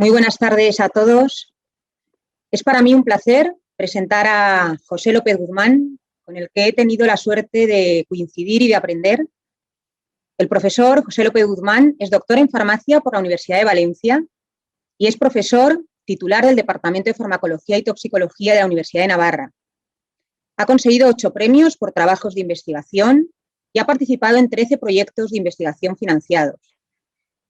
Muy buenas tardes a todos. Es para mí un placer presentar a José López Guzmán, con el que he tenido la suerte de coincidir y de aprender. El profesor José López Guzmán es doctor en farmacia por la Universidad de Valencia y es profesor titular del Departamento de Farmacología y Toxicología de la Universidad de Navarra. Ha conseguido 8 premios por trabajos de investigación y ha participado en 13 proyectos de investigación financiados.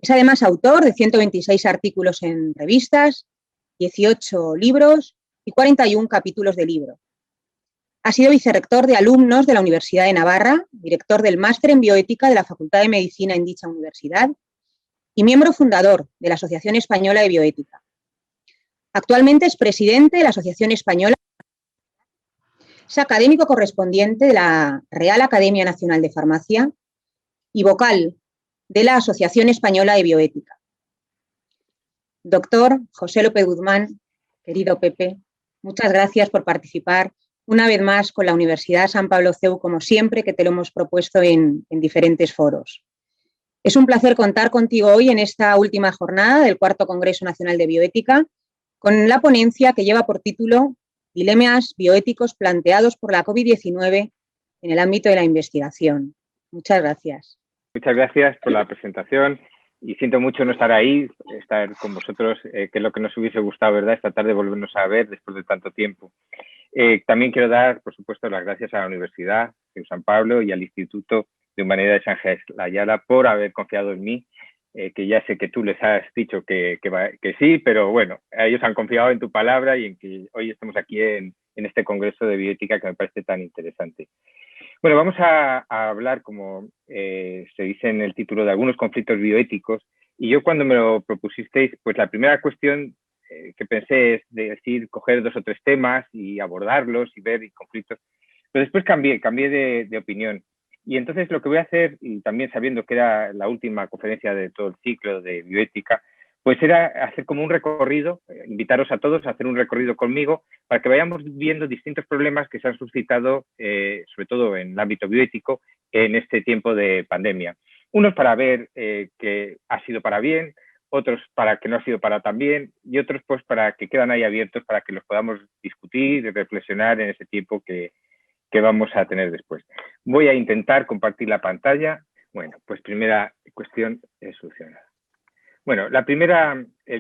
Es además autor de 126 artículos en revistas, 18 libros y 41 capítulos de libro. Ha sido vicerrector de alumnos de la Universidad de Navarra, director del Máster en Bioética de la Facultad de Medicina en dicha universidad y miembro fundador de la Asociación Española de Bioética. Actualmente es presidente de la Asociación Española. Es académico correspondiente de la Real Academia Nacional de Farmacia y vocal de la Asociación Española de Bioética. Doctor José López Guzmán, querido Pepe, muchas gracias por participar una vez más con la Universidad San Pablo CEU, como siempre que te lo hemos propuesto en diferentes foros. Es un placer contar contigo hoy en esta última jornada del cuarto Congreso Nacional de Bioética, con la ponencia que lleva por título Dilemas bioéticos planteados por la COVID-19 en el ámbito de la investigación. Muchas gracias. Muchas gracias por la presentación y siento mucho no estar ahí, estar con vosotros, que es lo que nos hubiese gustado, ¿verdad? Esta tarde volvernos a ver después de tanto tiempo. También quiero dar, por supuesto, las gracias a la Universidad de San Pablo y al Instituto de Humanidades Ángel Ayala por haber confiado en mí, que ya sé que tú les has dicho que sí, pero bueno, ellos han confiado en tu palabra y en que hoy estemos aquí en este Congreso de Bioética que me parece tan interesante. Bueno, vamos a hablar, como se dice en el título, de algunos conflictos bioéticos. Y yo cuando me lo propusisteis, pues la primera cuestión que pensé es de decir, coger 2 o 3 temas y abordarlos y ver conflictos. Pero después cambié de opinión. Y entonces lo que voy a hacer, y también sabiendo que era la última conferencia de todo el ciclo de bioética, pues era hacer como un recorrido, invitaros a todos a hacer un recorrido conmigo para que vayamos viendo distintos problemas que se han suscitado, sobre todo en el ámbito bioético, en este tiempo de pandemia. Unos para ver que ha sido para bien, otros para que no ha sido para tan bien y otros pues para que quedan ahí abiertos para que los podamos discutir y reflexionar en ese tiempo que vamos a tener después. Voy a intentar compartir la pantalla. Bueno, pues primera cuestión solucionada. Bueno, el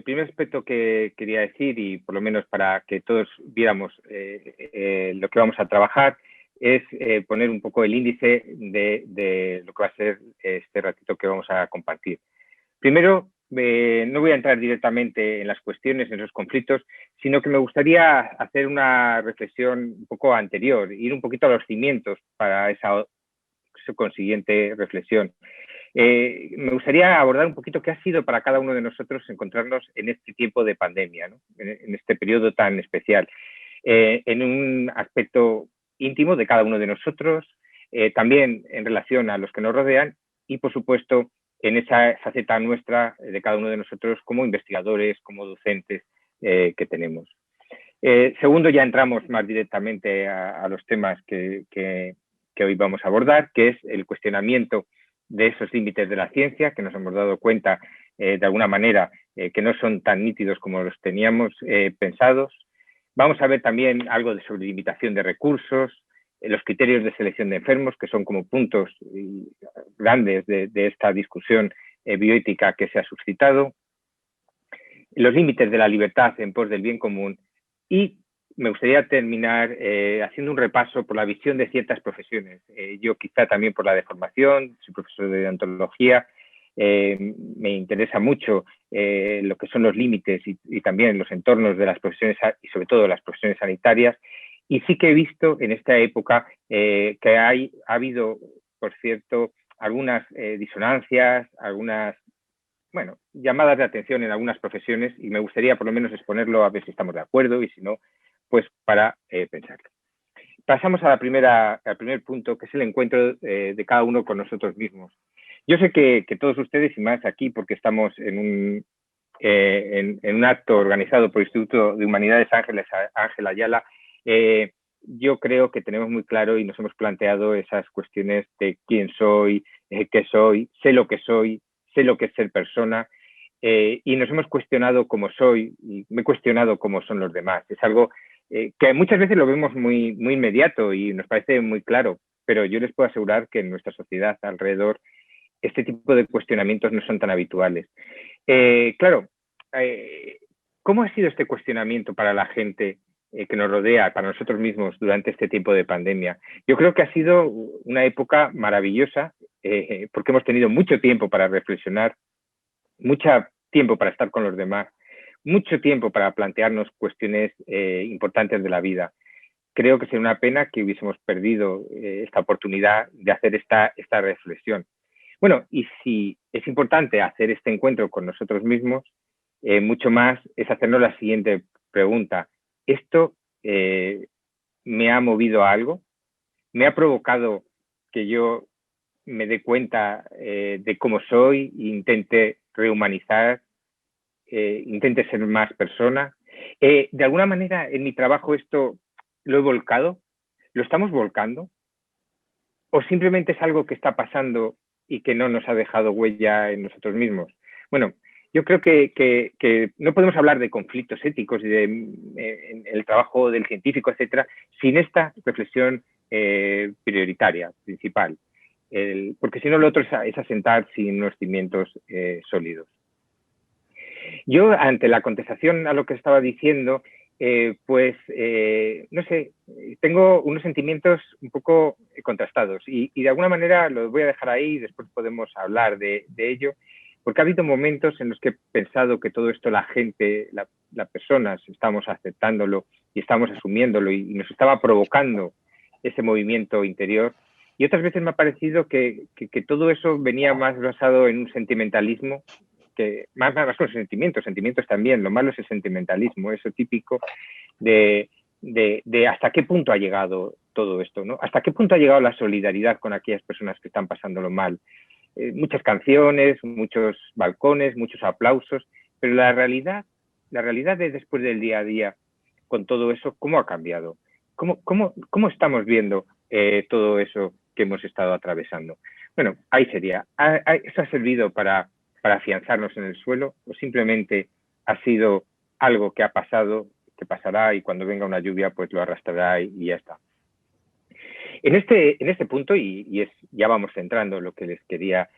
primer aspecto que quería decir, y por lo menos para que todos viéramos lo que vamos a trabajar, es poner un poco el índice de lo que va a ser este ratito que vamos a compartir. Primero, no voy a entrar directamente en las cuestiones, en los conflictos, sino que me gustaría hacer una reflexión un poco anterior, ir un poquito a los cimientos para esa consiguiente reflexión. Me gustaría abordar un poquito qué ha sido para cada uno de nosotros encontrarnos en este tiempo de pandemia, ¿no? En este periodo tan especial, en un aspecto íntimo de cada uno de nosotros, también en relación a los que nos rodean y, por supuesto, en esa faceta nuestra de cada uno de nosotros como investigadores, como docentes que tenemos. Segundo, ya entramos más directamente a los temas que hoy vamos a abordar, que es el cuestionamiento de esos límites de la ciencia, que nos hemos dado cuenta de alguna manera que no son tan nítidos como los teníamos pensados. Vamos a ver también algo sobre limitación de recursos, los criterios de selección de enfermos, que son como puntos grandes de esta discusión bioética que se ha suscitado, los límites de la libertad en pos del bien común y me gustaría terminar haciendo un repaso por la visión de ciertas profesiones. Yo quizá también por la de formación, soy profesor de odontología, me interesa mucho lo que son los límites y también los entornos de las profesiones y sobre todo las profesiones sanitarias. Y sí que he visto en esta época que ha habido, por cierto, algunas disonancias, algunas llamadas de atención en algunas profesiones y me gustaría por lo menos exponerlo a ver si estamos de acuerdo y si no, pues para pensarlo. Pasamos al primer punto, que es el encuentro de cada uno con nosotros mismos. Yo sé que todos ustedes, y más aquí porque estamos en un acto organizado por el Instituto de Humanidades Ángel Ayala, yo creo que tenemos muy claro y nos hemos planteado esas cuestiones de quién soy, qué soy, sé lo que soy, sé lo que es ser persona y nos hemos cuestionado cómo soy y me he cuestionado cómo son los demás. Es algo que muchas veces lo vemos muy, muy inmediato y nos parece muy claro, pero yo les puedo asegurar que en nuestra sociedad alrededor este tipo de cuestionamientos no son tan habituales. Claro, ¿cómo ha sido este cuestionamiento para la gente que nos rodea, para nosotros mismos durante este tiempo de pandemia? Yo creo que ha sido una época maravillosa porque hemos tenido mucho tiempo para reflexionar, mucho tiempo para estar con los demás, mucho tiempo para plantearnos cuestiones importantes de la vida. Creo que sería una pena que hubiésemos perdido esta oportunidad de hacer esta reflexión. Bueno, y si es importante hacer este encuentro con nosotros mismos, mucho más es hacernos la siguiente pregunta. ¿Esto me ha movido a algo? ¿Me ha provocado que yo me dé cuenta de cómo soy e intente rehumanizar, intente ser más persona? De alguna manera, en mi trabajo esto lo he volcado, lo estamos volcando, o simplemente es algo que está pasando y que no nos ha dejado huella en nosotros mismos. Bueno, yo creo que no podemos hablar de conflictos éticos y de el trabajo del científico, etcétera, sin esta reflexión prioritaria, principal. Porque si no, lo otro es asentar sin unos cimientos sólidos. Yo, ante la contestación a lo que estaba diciendo, no sé, tengo unos sentimientos un poco contrastados y de alguna manera los voy a dejar ahí y después podemos hablar de ello, porque ha habido momentos en los que he pensado que todo esto la gente, las personas, estamos aceptándolo y estamos asumiéndolo y nos estaba provocando ese movimiento interior. Y otras veces me ha parecido que todo eso venía más basado en un sentimentalismo, que más con sentimientos también. Lo malo es el sentimentalismo, eso típico de hasta qué punto ha llegado todo esto, ¿no? Hasta qué punto ha llegado la solidaridad con aquellas personas que están pasándolo mal. Muchas canciones, muchos balcones, muchos aplausos, pero la realidad de después del día a día con todo eso, ¿cómo ha cambiado? ¿Cómo estamos viendo todo eso que hemos estado atravesando? Bueno, ahí sería. ¿Eso ha servido para afianzarnos en el suelo o simplemente ha sido algo que ha pasado, que pasará y cuando venga una lluvia pues lo arrastrará y ya está? En este punto, ya vamos centrando lo que les quería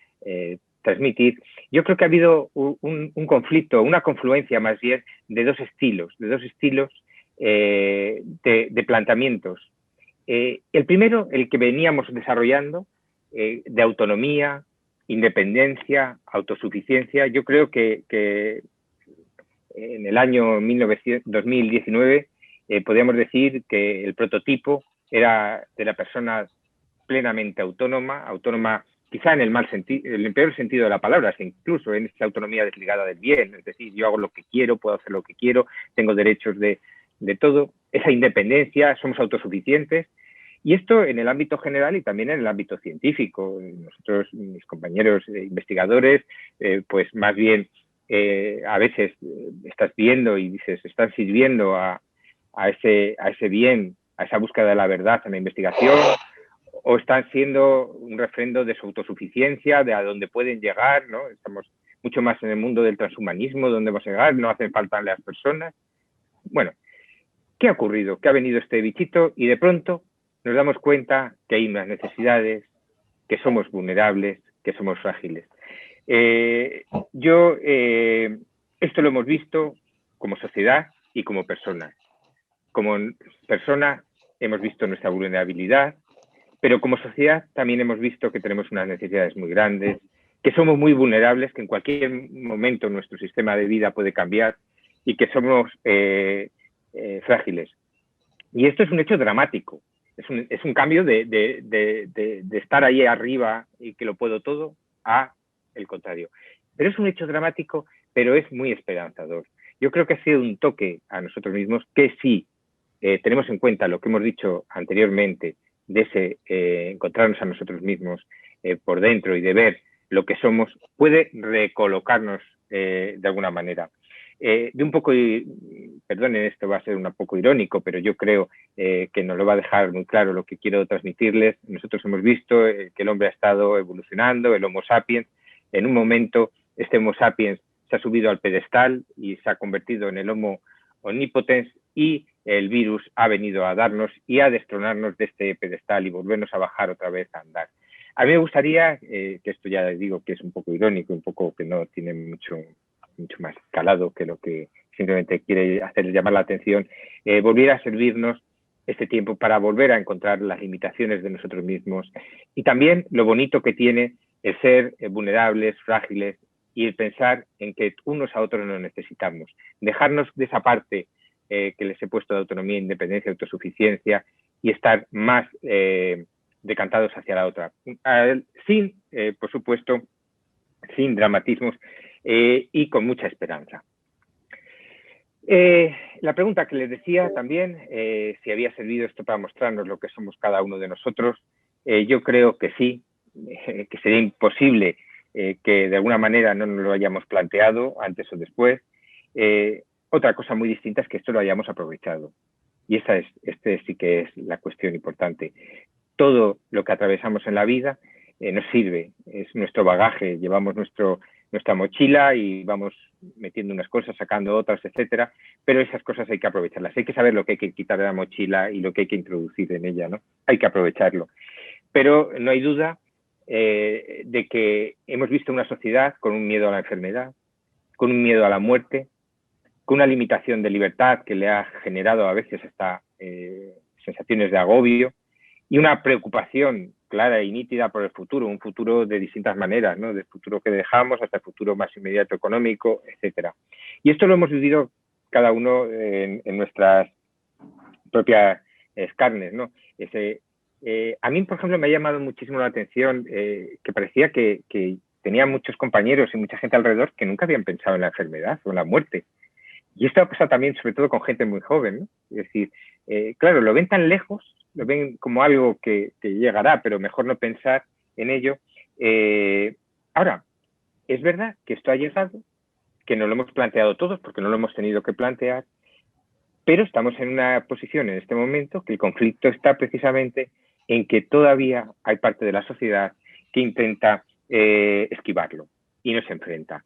transmitir, yo creo que ha habido un conflicto, una confluencia más bien de dos estilos de planteamientos. El primero, el que veníamos desarrollando, de autonomía, independencia, autosuficiencia. Yo creo que en el año 2019 podríamos decir que el prototipo era de la persona plenamente autónoma quizá en el peor sentido de la palabra, incluso en esa autonomía desligada del bien, es decir, yo hago lo que quiero, puedo hacer lo que quiero, tengo derechos de todo, esa independencia, somos autosuficientes. Y esto en el ámbito general y también en el ámbito científico. Nosotros, mis compañeros investigadores, pues más bien a veces estás viendo y dices, están sirviendo a ese bien, a esa búsqueda de la verdad en la investigación, o están siendo un refrendo de su autosuficiencia, de a dónde pueden llegar, ¿no? Estamos mucho más en el mundo del transhumanismo, donde vamos a llegar, no hacen falta las personas. Bueno, ¿qué ha ocurrido? Que ha venido este bichito y de pronto nos damos cuenta que hay unas necesidades, que somos vulnerables, que somos frágiles. Esto lo hemos visto como sociedad y como personas. Como persona hemos visto nuestra vulnerabilidad, pero como sociedad también hemos visto que tenemos unas necesidades muy grandes, que somos muy vulnerables, que en cualquier momento nuestro sistema de vida puede cambiar y que somos frágiles. Y esto es un hecho dramático. Es un cambio de estar ahí arriba y que lo puedo todo a el contrario. Pero es un hecho dramático, pero es muy esperanzador. Yo creo que ha sido un toque a nosotros mismos que si tenemos en cuenta lo que hemos dicho anteriormente de ese encontrarnos a nosotros mismos por dentro y de ver lo que somos, puede recolocarnos de alguna manera. De un poco, perdonen, esto va a ser un poco irónico, pero yo creo que nos lo va a dejar muy claro lo que quiero transmitirles. Nosotros hemos visto que el hombre ha estado evolucionando, el Homo sapiens. En un momento, este Homo sapiens se ha subido al pedestal y se ha convertido en el Homo omnipotens, y el virus ha venido a darnos y a destronarnos de este pedestal y volvernos a bajar otra vez a andar. A mí me gustaría, que esto ya digo que es un poco irónico, un poco que no tiene mucho más calado que lo que simplemente quiere hacer llamar la atención, volviera a servirnos este tiempo para volver a encontrar las limitaciones de nosotros mismos y también lo bonito que tiene el ser vulnerables, frágiles, y el pensar en que unos a otros nos necesitamos. Dejarnos de esa parte que les he puesto de autonomía, independencia, autosuficiencia, y estar más decantados hacia la otra. Sin, por supuesto, sin dramatismos y con mucha esperanza. La pregunta que les decía también, si había servido esto para mostrarnos lo que somos cada uno de nosotros, yo creo que sí, que sería imposible que de alguna manera no nos lo hayamos planteado antes o después. Otra cosa muy distinta es que esto lo hayamos aprovechado. Y este sí que es la cuestión importante. Todo lo que atravesamos en la vida nos sirve, es nuestro bagaje, llevamos nuestra mochila y vamos metiendo unas cosas, sacando otras, etcétera, pero esas cosas hay que aprovecharlas. Hay que saber lo que hay que quitar de la mochila y lo que hay que introducir en ella, ¿no? Hay que aprovecharlo. Pero no hay duda de que hemos visto una sociedad con un miedo a la enfermedad, con un miedo a la muerte, con una limitación de libertad que le ha generado a veces hasta sensaciones de agobio y una preocupación clara y nítida por el futuro, un futuro de distintas maneras, ¿no? Del futuro que dejamos hasta el futuro más inmediato económico, etcétera. Y esto lo hemos vivido cada uno en nuestras propias carnes, ¿no? A mí, por ejemplo, me ha llamado muchísimo la atención que parecía que tenía muchos compañeros y mucha gente alrededor que nunca habían pensado en la enfermedad o en la muerte. Y esto ha pasado también, sobre todo, con gente muy joven, ¿no? Es decir, claro, lo ven tan lejos, lo ven como algo que llegará, pero mejor no pensar en ello. Ahora, es verdad que esto ha llegado, que no lo hemos planteado todos, porque no lo hemos tenido que plantear, pero estamos en una posición en este momento que el conflicto está precisamente en que todavía hay parte de la sociedad que intenta esquivarlo y no se enfrenta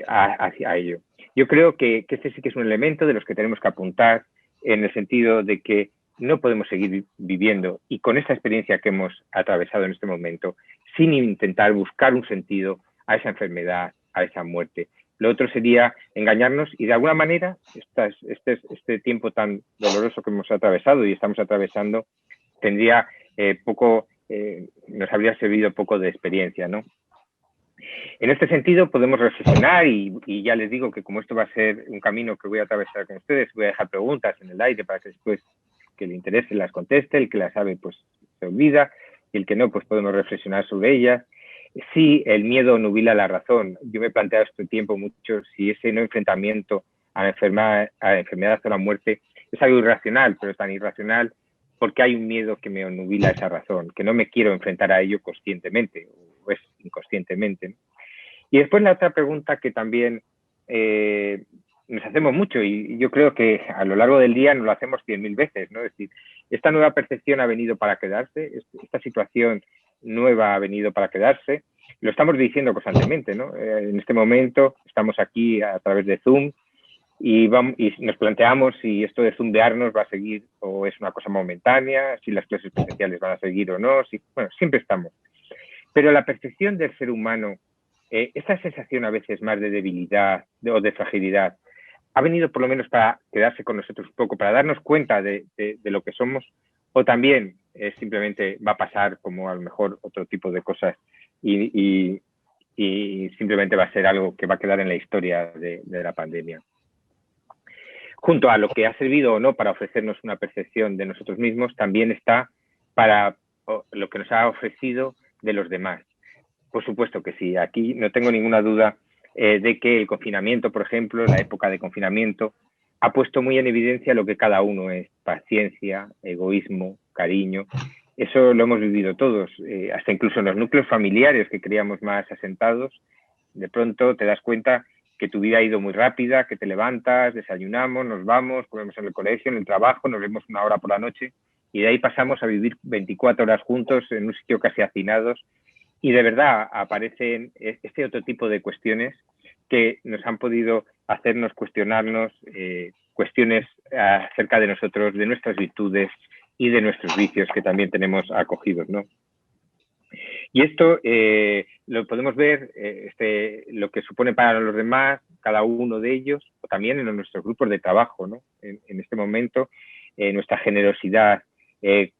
hacia ello. Yo creo que este sí que es un elemento de los que tenemos que apuntar en el sentido de que no podemos seguir viviendo y con esta experiencia que hemos atravesado en este momento sin intentar buscar un sentido a esa enfermedad, a esa muerte. Lo otro sería engañarnos y de alguna manera este tiempo tan doloroso que hemos atravesado y estamos atravesando tendría nos habría servido poco de experiencia, ¿no? En este sentido podemos reflexionar y ya les digo que como esto va a ser un camino que voy a atravesar con ustedes, voy a dejar preguntas en el aire para que después que le interese las conteste, el que las sabe pues se olvida y el que no pues podemos reflexionar sobre ellas. Si el miedo nubila la razón, yo me he planteado este tiempo mucho si ese no enfrentamiento a la enfermedad o la muerte es algo irracional, pero es tan irracional porque hay un miedo que me nubila esa razón, que no me quiero enfrentar a ello conscientemente o es inconscientemente, ¿no? Y después la otra pregunta que también nos hacemos mucho y yo creo que a lo largo del día nos lo hacemos 100.000 veces, ¿no? Es decir, esta nueva percepción ha venido para quedarse, esta situación nueva ha venido para quedarse, lo estamos diciendo constantemente, ¿no? En este momento estamos aquí a través de Zoom y nos planteamos si esto de zumbearnos va a seguir o es una cosa momentánea, si las clases presenciales van a seguir o no, bueno, siempre estamos. Pero la percepción del ser humano, esta sensación a veces más de debilidad o de fragilidad, ha venido por lo menos para quedarse con nosotros un poco, para darnos cuenta de lo que somos, o también simplemente va a pasar como a lo mejor otro tipo de cosas y simplemente va a ser algo que va a quedar en la historia de la pandemia. Junto a lo que ha servido o no para ofrecernos una percepción de nosotros mismos, también está para lo que nos ha ofrecido de los demás. Por supuesto que sí, aquí no tengo ninguna duda de que el confinamiento, por ejemplo, la época de confinamiento, ha puesto muy en evidencia lo que cada uno es, paciencia, egoísmo, cariño. Eso lo hemos vivido todos, hasta incluso en los núcleos familiares que creíamos más asentados, de pronto te das cuenta que tu vida ha ido muy rápida, que te levantas, desayunamos, nos vamos, comemos en el colegio, en el trabajo, nos vemos una hora por la noche y de ahí pasamos a vivir 24 horas juntos en un sitio casi hacinados Y de verdad aparecen este otro tipo de cuestiones que nos han podido hacernos cuestionarnos cuestiones acerca de nosotros, de nuestras virtudes y de nuestros vicios que también tenemos acogidos, ¿no? Y esto lo podemos ver, lo que supone para los demás, cada uno de ellos, o también en nuestros grupos de trabajo, ¿no? En este momento, nuestra generosidad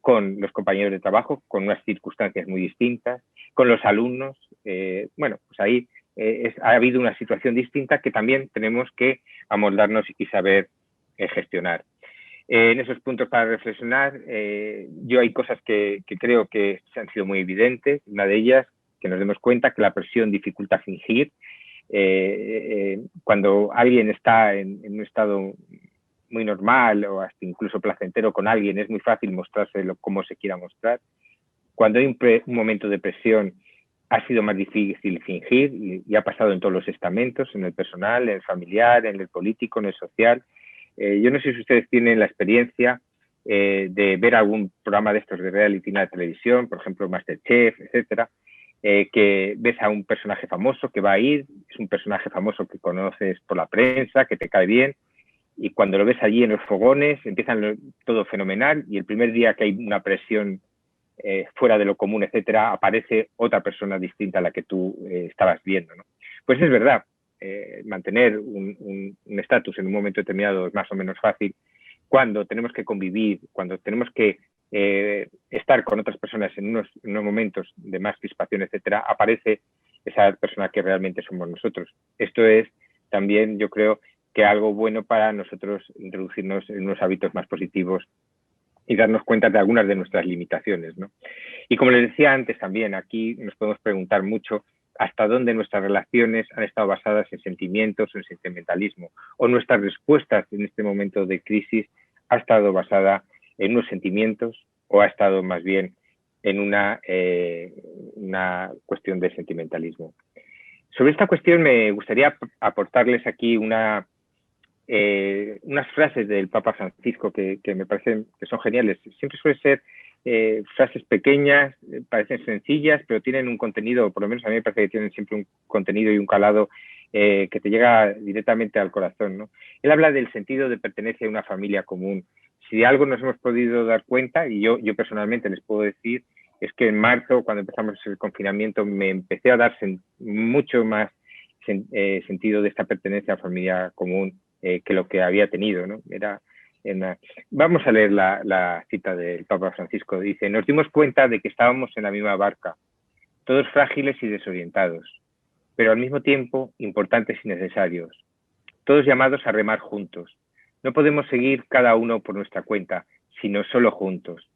con los compañeros de trabajo, con unas circunstancias muy distintas, con los alumnos, bueno, pues ahí ha habido una situación distinta que también tenemos que amoldarnos y saber gestionar. En esos puntos para reflexionar, yo hay cosas que creo que han sido muy evidentes. Una de ellas, que nos demos cuenta que la presión dificulta fingir. Cuando alguien está en un estado muy normal o hasta incluso placentero con alguien, es muy fácil mostrárselo como se quiera mostrar. Cuando hay un momento de presión, ha sido más difícil fingir y ha pasado en todos los estamentos, en el personal, en el familiar, en el político, en el social. Yo no sé si ustedes tienen la experiencia de ver algún programa de estos de reality en la televisión, por ejemplo, Masterchef, etcétera, que ves a un personaje famoso que va a ir, es un personaje famoso que conoces por la prensa, que te cae bien, y cuando lo ves allí en los fogones, empiezan todo fenomenal, y el primer día que hay una presión fuera de lo común, etcétera, aparece otra persona distinta a la que tú estabas viendo, ¿no? Pues es verdad, mantener un estatus en un momento determinado es más o menos fácil. Cuando tenemos que convivir, cuando tenemos que estar con otras personas en unos momentos de más crispación, etcétera, aparece esa persona que realmente somos nosotros. Esto es también, yo creo, que algo bueno para nosotros introducirnos en unos hábitos más positivos y darnos cuenta de algunas de nuestras limitaciones, ¿no? Y como les decía antes también, aquí nos podemos preguntar mucho hasta dónde nuestras relaciones han estado basadas en sentimientos o en sentimentalismo, o nuestras respuestas en este momento de crisis ha estado basada en unos sentimientos o ha estado más bien en una cuestión de sentimentalismo. Sobre esta cuestión me gustaría aportarles aquí unas frases del Papa Francisco que me parecen que son geniales. Siempre suelen ser frases pequeñas, parecen sencillas, pero tienen un contenido, por lo menos a mí me parece que tienen siempre un contenido y un calado que te llega directamente al corazón, ¿no? Él habla del sentido de pertenencia a una familia común. Si de algo nos hemos podido dar cuenta, y yo personalmente les puedo decir, es que en marzo, cuando empezamos el confinamiento, me empecé a dar mucho más sentido de esta pertenencia a familia común que lo que había tenido, ¿no? Vamos a leer la cita del Papa Francisco. Dice: nos dimos cuenta de que estábamos en la misma barca, todos frágiles y desorientados, pero al mismo tiempo importantes y necesarios, todos llamados a remar juntos. No podemos seguir cada uno por nuestra cuenta, sino solo juntos.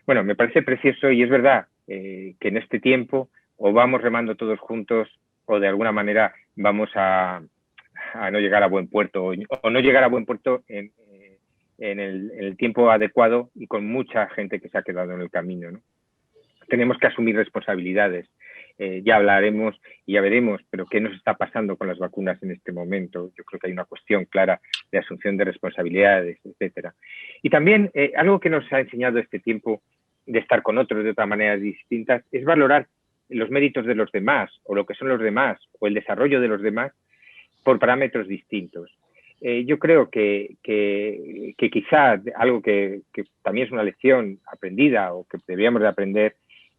Bueno, me parece precioso y es verdad que en este tiempo o vamos remando todos juntos o de alguna manera vamos a no llegar a buen puerto o no llegar a buen puerto en el tiempo adecuado y con mucha gente que se ha quedado en el camino, ¿no? Tenemos que asumir responsabilidades. Ya hablaremos y ya veremos, pero ¿qué nos está pasando con las vacunas en este momento? Yo creo que hay una cuestión clara de asunción de responsabilidades, etcétera. Y también algo que nos ha enseñado este tiempo de estar con otros de otras maneras distintas es valorar los méritos de los demás o lo que son los demás o el desarrollo de los demás por parámetros distintos. Yo creo que quizá algo que también es una lección aprendida o que deberíamos de aprender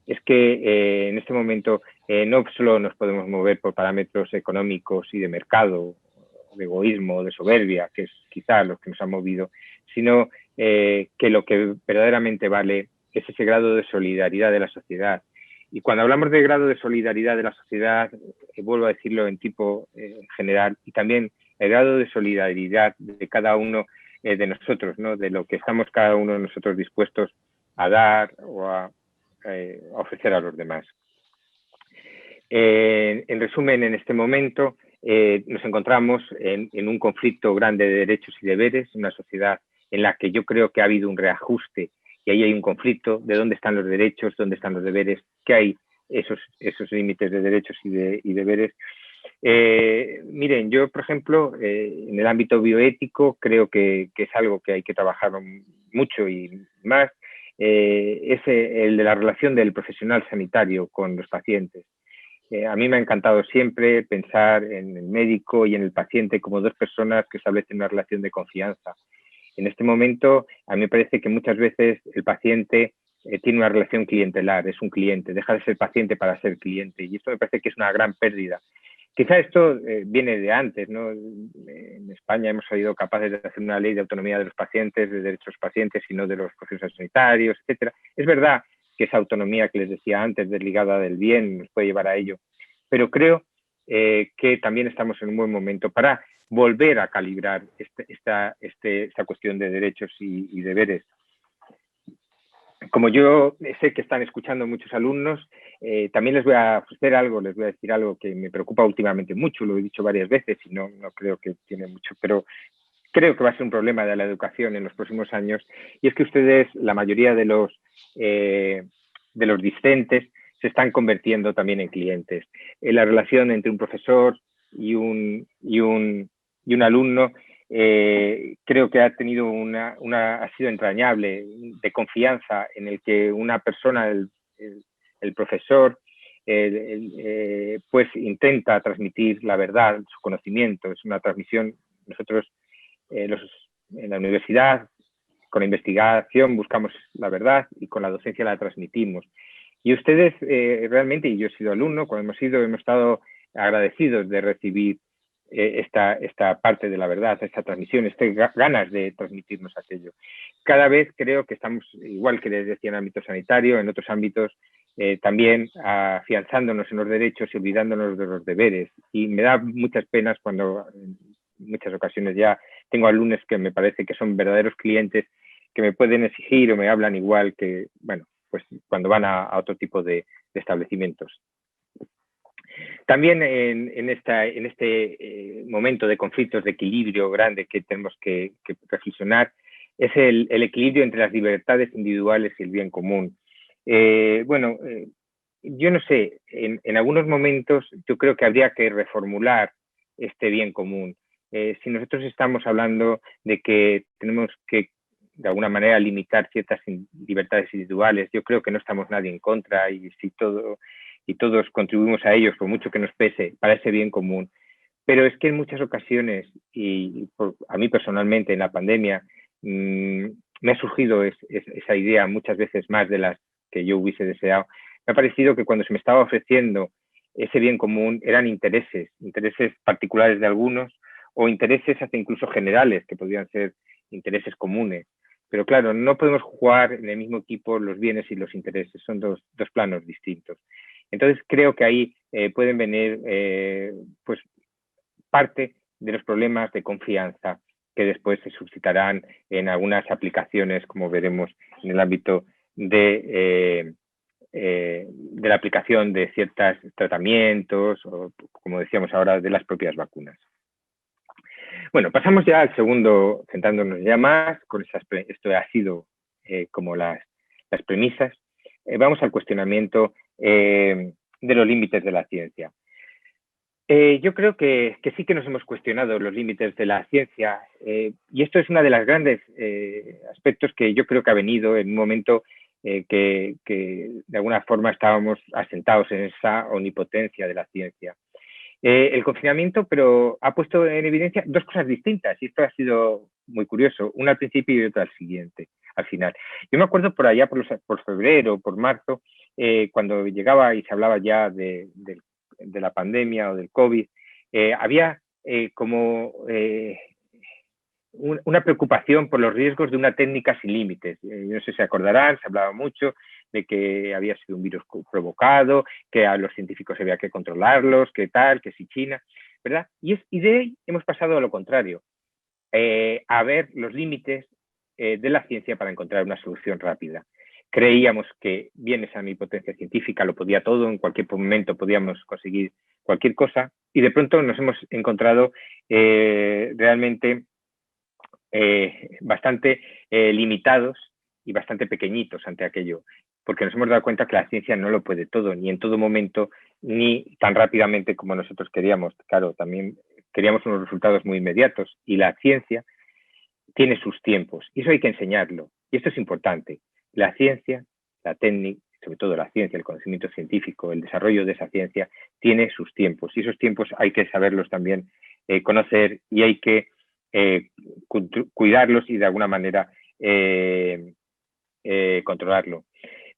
es que en este momento no solo nos podemos mover por parámetros económicos y de mercado, de egoísmo, de soberbia, que es quizá lo que nos ha movido, sino que lo que verdaderamente vale es ese grado de solidaridad de la sociedad. Y cuando hablamos de grado de solidaridad de la sociedad, vuelvo a decirlo en tipo general, y también el grado de solidaridad de cada uno de nosotros, ¿no? De lo que estamos cada uno de nosotros dispuestos a dar o a ofrecer a los demás. En resumen, en este momento nos encontramos en un conflicto grande de derechos y deberes, una sociedad en la que yo creo que ha habido un reajuste y ahí hay un conflicto de dónde están los derechos, dónde están los deberes, qué hay esos límites de derechos y deberes. Miren, yo, por ejemplo, en el ámbito bioético creo que es algo que hay que trabajar mucho y más, es el de la relación del profesional sanitario con los pacientes. A mí me ha encantado siempre pensar en el médico y en el paciente como dos personas que establecen una relación de confianza. En este momento, a mí me parece que muchas veces el paciente tiene una relación clientelar, es un cliente, deja de ser paciente para ser cliente, y esto me parece que es una gran pérdida. Quizá esto viene de antes, ¿no? En España hemos sido capaces de hacer una ley de autonomía de los pacientes, de derechos pacientes y no de los profesionales sanitarios, etcétera. Es verdad que esa autonomía que les decía antes, desligada del bien, nos puede llevar a ello, pero creo que también estamos en un buen momento para volver a calibrar esta cuestión de derechos y deberes. Como yo sé que están escuchando muchos alumnos, también les voy a ofrecer algo, les voy a decir algo que me preocupa últimamente mucho, lo he dicho varias veces y no creo que tiene mucho, pero creo que va a ser un problema de la educación en los próximos años, y es que ustedes, la mayoría de los discentes, se están convirtiendo también en clientes. La relación entre un profesor y un alumno creo que ha tenido ha sido entrañable, de confianza, en el que una persona, el profesor, pues intenta transmitir la verdad, su conocimiento. Es una transmisión. Nosotros en la universidad, con la investigación, buscamos la verdad y con la docencia la transmitimos. Y ustedes realmente, y yo he sido alumno, cuando hemos estado agradecidos de recibir esta parte de la verdad, esta transmisión, estas ganas de transmitirnos aquello. Cada vez creo que estamos, igual que les decía en el ámbito sanitario, en otros ámbitos, también afianzándonos en los derechos y olvidándonos de los deberes. Y me da muchas penas cuando en muchas ocasiones ya tengo alumnos que me parece que son verdaderos clientes, que me pueden exigir o me hablan igual que, bueno, pues cuando van a otro tipo de establecimientos. También en este momento de conflictos, de equilibrio grande que tenemos que reflexionar, es el equilibrio entre las libertades individuales y el bien común. Yo no sé, en algunos momentos yo creo que habría que reformular este bien común. Si nosotros estamos hablando de que tenemos que, de alguna manera, limitar ciertas libertades individuales, yo creo que no estamos nadie en contra, y si todos contribuimos a ellos, por mucho que nos pese, para ese bien común. Pero es que en muchas ocasiones, a mí personalmente en la pandemia, me ha surgido esa idea muchas veces más de las que yo hubiese deseado. Me ha parecido que cuando se me estaba ofreciendo ese bien común eran intereses particulares de algunos, o intereses hasta incluso generales, que podrían ser intereses comunes. Pero claro, no podemos jugar en el mismo equipo los bienes y los intereses, son dos planos distintos. Entonces creo que ahí pueden venir pues parte de los problemas de confianza que después se suscitarán en algunas aplicaciones, como veremos en el ámbito de la aplicación de ciertos tratamientos, o como decíamos ahora, de las propias vacunas. Bueno, pasamos ya al segundo, centrándonos ya más, con esto ha sido como las premisas. Vamos al cuestionamiento de los límites de la ciencia. Yo creo que sí que nos hemos cuestionado los límites de la ciencia, y esto es uno de los grandes aspectos que yo creo que ha venido en un momento que de alguna forma estábamos asentados en esa omnipotencia de la ciencia. El confinamiento, pero ha puesto en evidencia dos cosas distintas, y esto ha sido muy curioso, una al principio y otra al final. Yo me acuerdo por allá, por febrero, por marzo, cuando llegaba y se hablaba ya de la pandemia o del COVID, había una preocupación por los riesgos de una técnica sin límites. No sé si se acordarán, se hablaba mucho de que había sido un virus provocado, que a los científicos había que controlarlos, que tal, que si China, ¿verdad? Y de ahí hemos pasado a lo contrario, a ver los límites de la ciencia para encontrar una solución rápida. Creíamos que bien esa omnipotencia científica lo podía todo, en cualquier momento podíamos conseguir cualquier cosa, y de pronto nos hemos encontrado realmente bastante limitados y bastante pequeñitos ante aquello, porque nos hemos dado cuenta que la ciencia no lo puede todo, ni en todo momento, ni tan rápidamente como nosotros queríamos. Claro, también queríamos unos resultados muy inmediatos, y la ciencia tiene sus tiempos, y eso hay que enseñarlo, y esto es importante. La ciencia, la técnica, sobre todo la ciencia, el conocimiento científico, el desarrollo de esa ciencia, tiene sus tiempos. Y esos tiempos hay que saberlos también conocer y hay que cuidarlos y de alguna manera controlarlo.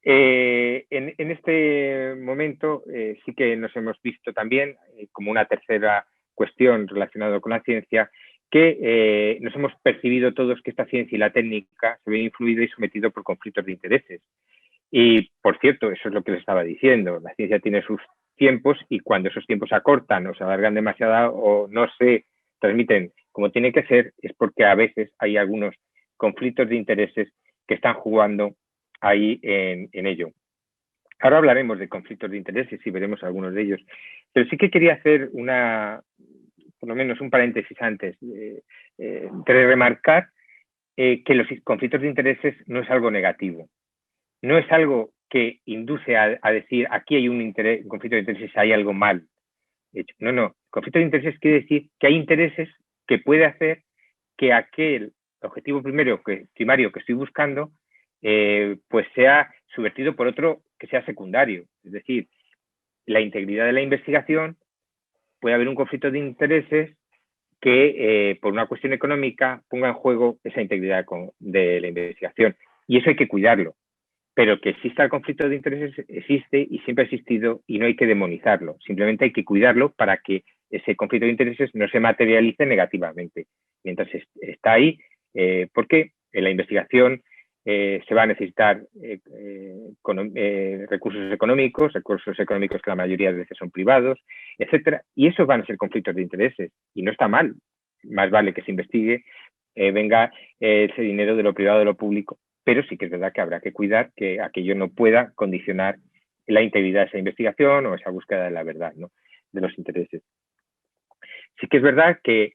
En este momento sí que nos hemos visto también como una tercera cuestión relacionada con la ciencia, que nos hemos percibido todos que esta ciencia y la técnica se ven influido y sometido por conflictos de intereses. Y, por cierto, eso es lo que les estaba diciendo, la ciencia tiene sus tiempos y cuando esos tiempos se acortan o se alargan demasiado o no se transmiten como tiene que ser, es porque a veces hay algunos conflictos de intereses que están jugando ahí en ello. Ahora hablaremos de conflictos de intereses y veremos algunos de ellos, pero sí que quería hacer por lo menos un paréntesis antes, de remarcar que los conflictos de intereses no es algo negativo, no es algo que induce a decir aquí hay un conflicto de intereses, hay algo mal. De hecho, no, conflicto de intereses quiere decir que hay intereses que puede hacer que aquel objetivo primario que estoy buscando pues sea subvertido por otro que sea secundario. Es decir, la integridad de la investigación, puede haber un conflicto de intereses que por una cuestión económica ponga en juego esa integridad de la investigación. Y eso hay que cuidarlo. Pero que exista el conflicto de intereses existe y siempre ha existido y no hay que demonizarlo. Simplemente hay que cuidarlo para que ese conflicto de intereses no se materialice negativamente mientras está ahí, porque en la investigación se va a necesitar recursos económicos que la mayoría de veces son privados, etcétera, y esos van a ser conflictos de intereses y no está mal. Más vale que se investigue, venga ese dinero de lo privado de lo público, pero sí que es verdad que habrá que cuidar que aquello no pueda condicionar la integridad de esa investigación o esa búsqueda de la verdad, ¿no?, de los intereses. Sí que es verdad que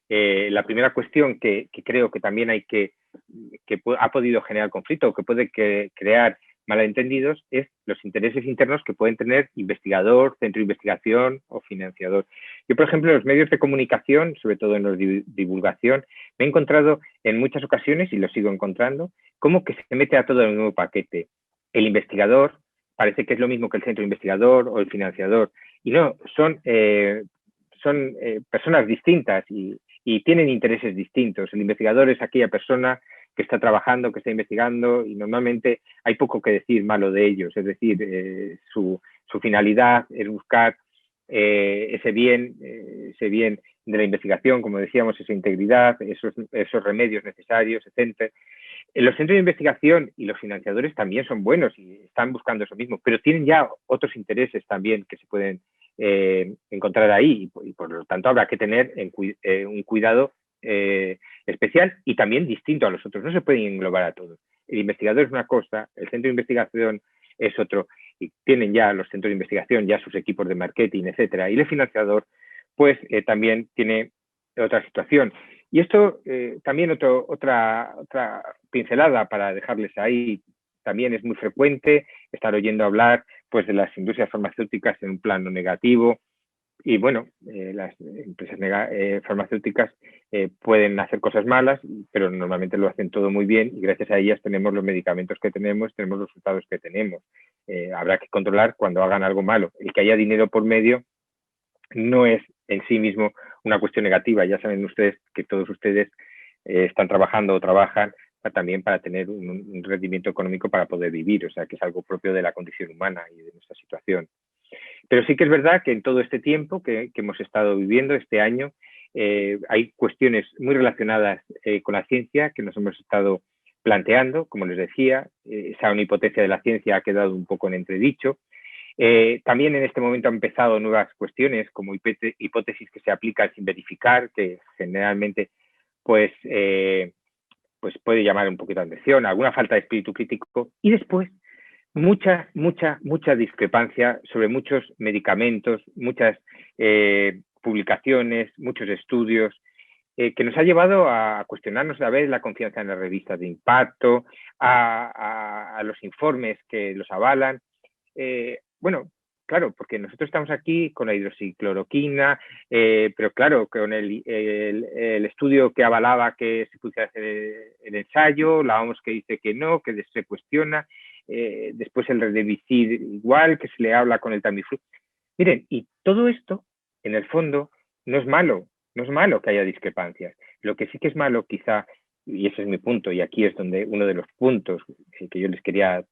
la primera cuestión que creo que también ha podido generar conflicto o que puede crear malentendidos es los intereses internos que pueden tener investigador, centro de investigación o financiador. Yo, por ejemplo, en los medios de comunicación, sobre todo en los de divulgación, me he encontrado en muchas ocasiones, y lo sigo encontrando, como que se mete a todo en el mismo paquete. El investigador parece que es lo mismo que el centro investigador o el financiador, y no, son personas distintas y tienen intereses distintos. El investigador es aquella persona que está trabajando, que está investigando, y normalmente hay poco que decir malo de ellos. Es decir, su finalidad es buscar ese bien de la investigación, como decíamos, esa integridad, esos remedios necesarios, etc. Los centros de investigación y los financiadores también son buenos y están buscando eso mismo, pero tienen ya otros intereses también que se pueden encontrar ahí y por lo tanto habrá que tener un cuidado especial y también distinto a los otros. No se pueden englobar a todos. El investigador es una cosa, el centro de investigación es otro y tienen ya los centros de investigación ya sus equipos de marketing, etcétera. Y el financiador pues también tiene otra situación. Y esto también otra pincelada para dejarles ahí. También es muy frecuente estar oyendo hablar pues de las industrias farmacéuticas en un plano negativo y bueno, las empresas farmacéuticas pueden hacer cosas malas, pero normalmente lo hacen todo muy bien y gracias a ellas tenemos los medicamentos que tenemos los resultados que tenemos. Habrá que controlar cuando hagan algo malo. El que haya dinero por medio no es en sí mismo una cuestión negativa. Ya saben ustedes que todos ustedes están trabajando o trabajan también para tener un rendimiento económico para poder vivir, o sea que es algo propio de la condición humana y de nuestra situación. Pero sí que es verdad que en todo este tiempo que hemos estado viviendo, este año, hay cuestiones muy relacionadas con la ciencia que nos hemos estado planteando, como les decía, esa omnipotencia de la ciencia ha quedado un poco en entredicho. También en este momento han empezado nuevas cuestiones como hipótesis que se aplican sin verificar, que generalmente pues puede llamar un poquito la atención, alguna falta de espíritu crítico y después mucha discrepancia sobre muchos medicamentos, muchas publicaciones, muchos estudios que nos ha llevado a cuestionarnos a ver la confianza en las revistas de impacto, a los informes que los avalan. Bueno, claro, porque nosotros estamos aquí con la hidroxicloroquina, pero claro, con el estudio que avalaba que se pudiera hacer el ensayo, la OMS que dice que no, que se cuestiona. después el Redemicid igual, que se le habla con el Tamiflu. Miren, y todo esto, en el fondo, no es malo que haya discrepancias. Lo que sí que es malo, quizá, y ese es mi punto, y aquí es donde uno de los puntos que yo les quería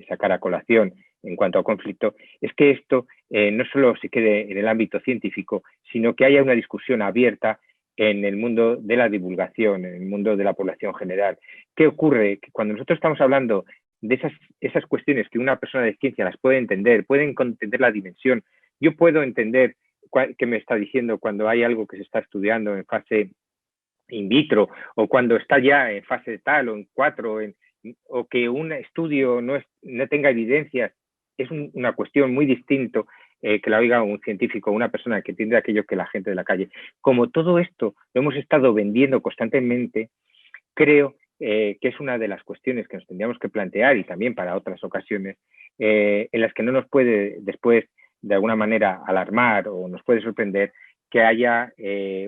sacar a colación en cuanto a conflicto, es que esto no solo se quede en el ámbito científico, sino que haya una discusión abierta en el mundo de la divulgación, en el mundo de la población general. ¿Qué ocurre? Que cuando nosotros estamos hablando de esas cuestiones que una persona de ciencia las puede entender, pueden entender la dimensión. Yo puedo entender qué me está diciendo cuando hay algo que se está estudiando en fase in vitro o cuando está ya en fase tal o en 4 o que un estudio no tenga evidencias. Es una cuestión muy distinta que la oiga un científico, una persona que entiende aquello que la gente de la calle. Como todo esto lo hemos estado vendiendo constantemente, creo que es una de las cuestiones que nos tendríamos que plantear y también para otras ocasiones en las que no nos puede después de alguna manera alarmar o nos puede sorprender que haya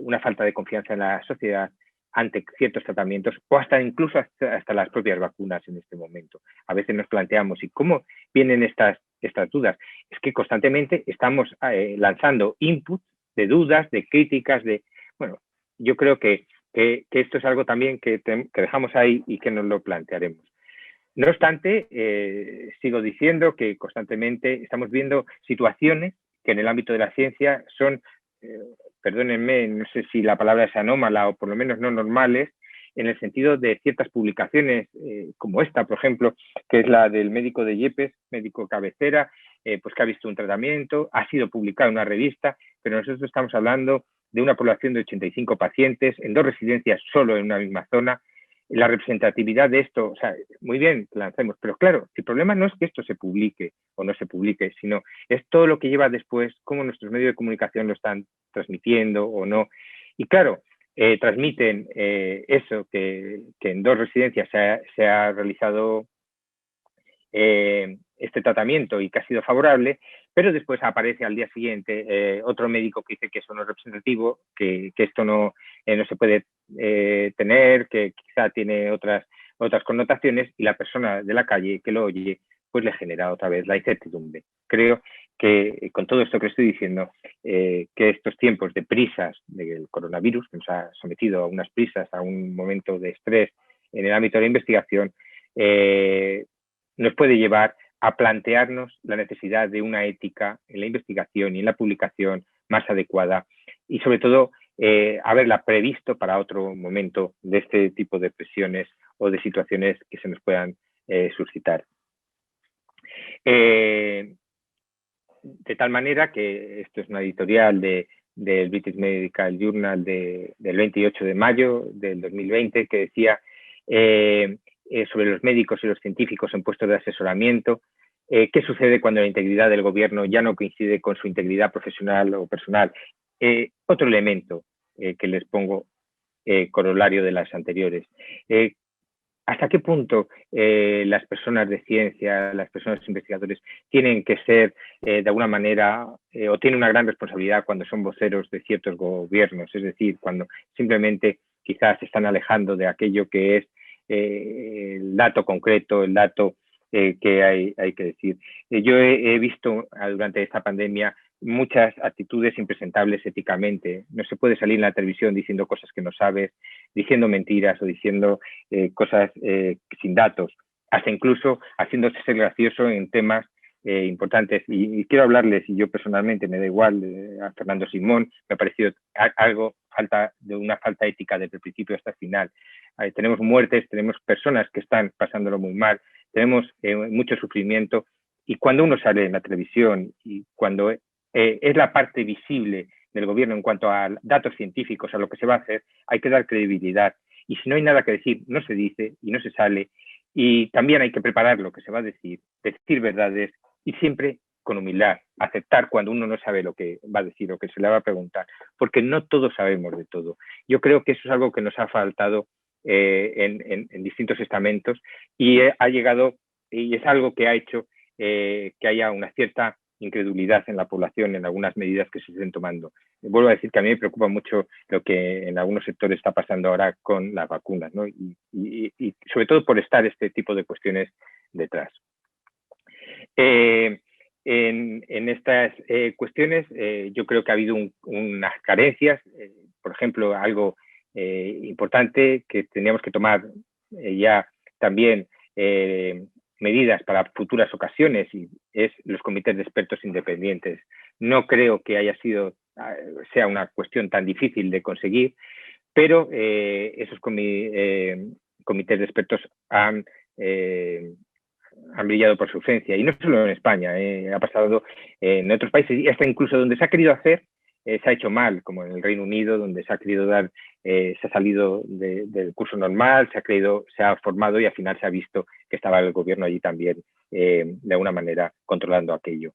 una falta de confianza en la sociedad ante ciertos tratamientos o hasta incluso hasta las propias vacunas en este momento. A veces nos planteamos, ¿y cómo vienen estas dudas? Es que constantemente estamos lanzando inputs de dudas, de críticas, bueno, yo creo que esto es algo también que dejamos ahí y que nos lo plantearemos. No obstante, sigo diciendo que constantemente estamos viendo situaciones que en el ámbito de la ciencia son, perdónenme, no sé si la palabra es anómala o por lo menos no normales, en el sentido de ciertas publicaciones como esta, por ejemplo, que es la del médico de Yepes, médico cabecera, pues que ha visto un tratamiento, ha sido publicado en una revista, pero nosotros estamos hablando de una población de 85 pacientes en 2 residencias solo en una misma zona. La representatividad de esto, o sea, muy bien, lancemos, pero claro, el problema no es que esto se publique o no se publique, sino es todo lo que lleva después, cómo nuestros medios de comunicación lo están transmitiendo o no. Y claro, transmiten eso, que en 2 residencias se ha realizado este tratamiento y que ha sido favorable, pero después aparece al día siguiente otro médico que dice que eso no es representativo, que esto no se puede tener, que quizá tiene otras connotaciones, y la persona de la calle que lo oye pues le genera otra vez la incertidumbre. Creo que con todo esto que estoy diciendo, que estos tiempos de prisas del coronavirus, que nos ha sometido a unas prisas, a un momento de estrés en el ámbito de la investigación, nos puede llevar a plantearnos la necesidad de una ética en la investigación y en la publicación más adecuada y sobre todo haberla previsto para otro momento de este tipo de presiones o de situaciones que se nos puedan suscitar. De tal manera que esto es una editorial del British Medical Journal del 28 de mayo del 2020 que decía sobre los médicos y los científicos en puestos de asesoramiento, qué sucede cuando la integridad del gobierno ya no coincide con su integridad profesional o personal. Otro elemento que les pongo corolario de las anteriores. ¿Hasta qué punto las personas de ciencia, las personas investigadores tienen que ser de alguna manera o tienen una gran responsabilidad cuando son voceros de ciertos gobiernos? Es decir, cuando simplemente quizás se están alejando de aquello que es el dato concreto, el dato que hay que decir. Yo he visto durante esta pandemia muchas actitudes impresentables éticamente. No se puede salir en la televisión diciendo cosas que no sabes, diciendo mentiras o diciendo cosas sin datos, hasta incluso haciéndose ser gracioso en temas importantes. Y quiero hablarles, y yo personalmente me da igual, a Fernando Simón, me ha parecido algo de una falta ética desde el principio hasta el final. Tenemos muertes, tenemos personas que están pasándolo muy mal, tenemos mucho sufrimiento, y cuando uno sale en la televisión y cuando es la parte visible del gobierno en cuanto a datos científicos, a lo que se va a hacer, hay que dar credibilidad. Y si no hay nada que decir, no se dice y no se sale. Y también hay que preparar lo que se va a decir verdades y siempre con humildad, aceptar cuando uno no sabe lo que va a decir o que se le va a preguntar, porque no todos sabemos de todo. Yo creo que eso es algo que nos ha faltado en distintos estamentos y ha llegado, y es algo que ha hecho que haya una cierta incredulidad en la población en algunas medidas que se estén tomando. Vuelvo a decir que a mí me preocupa mucho lo que en algunos sectores está pasando ahora con las vacunas, ¿no? Y sobre todo por estar este tipo de cuestiones detrás. En estas cuestiones yo creo que ha habido unas carencias, por ejemplo, algo importante que teníamos que tomar ya también medidas para futuras ocasiones, y es los comités de expertos independientes. No creo que sea una cuestión tan difícil de conseguir, pero esos comités de expertos han brillado por su ausencia, y no solo en España, ha pasado en otros países, y hasta incluso donde se ha querido hacer, se ha hecho mal, como en el Reino Unido, donde se ha querido dar, se ha salido del curso normal, se ha formado, y al final se ha visto que estaba el gobierno allí también, de alguna manera, controlando aquello.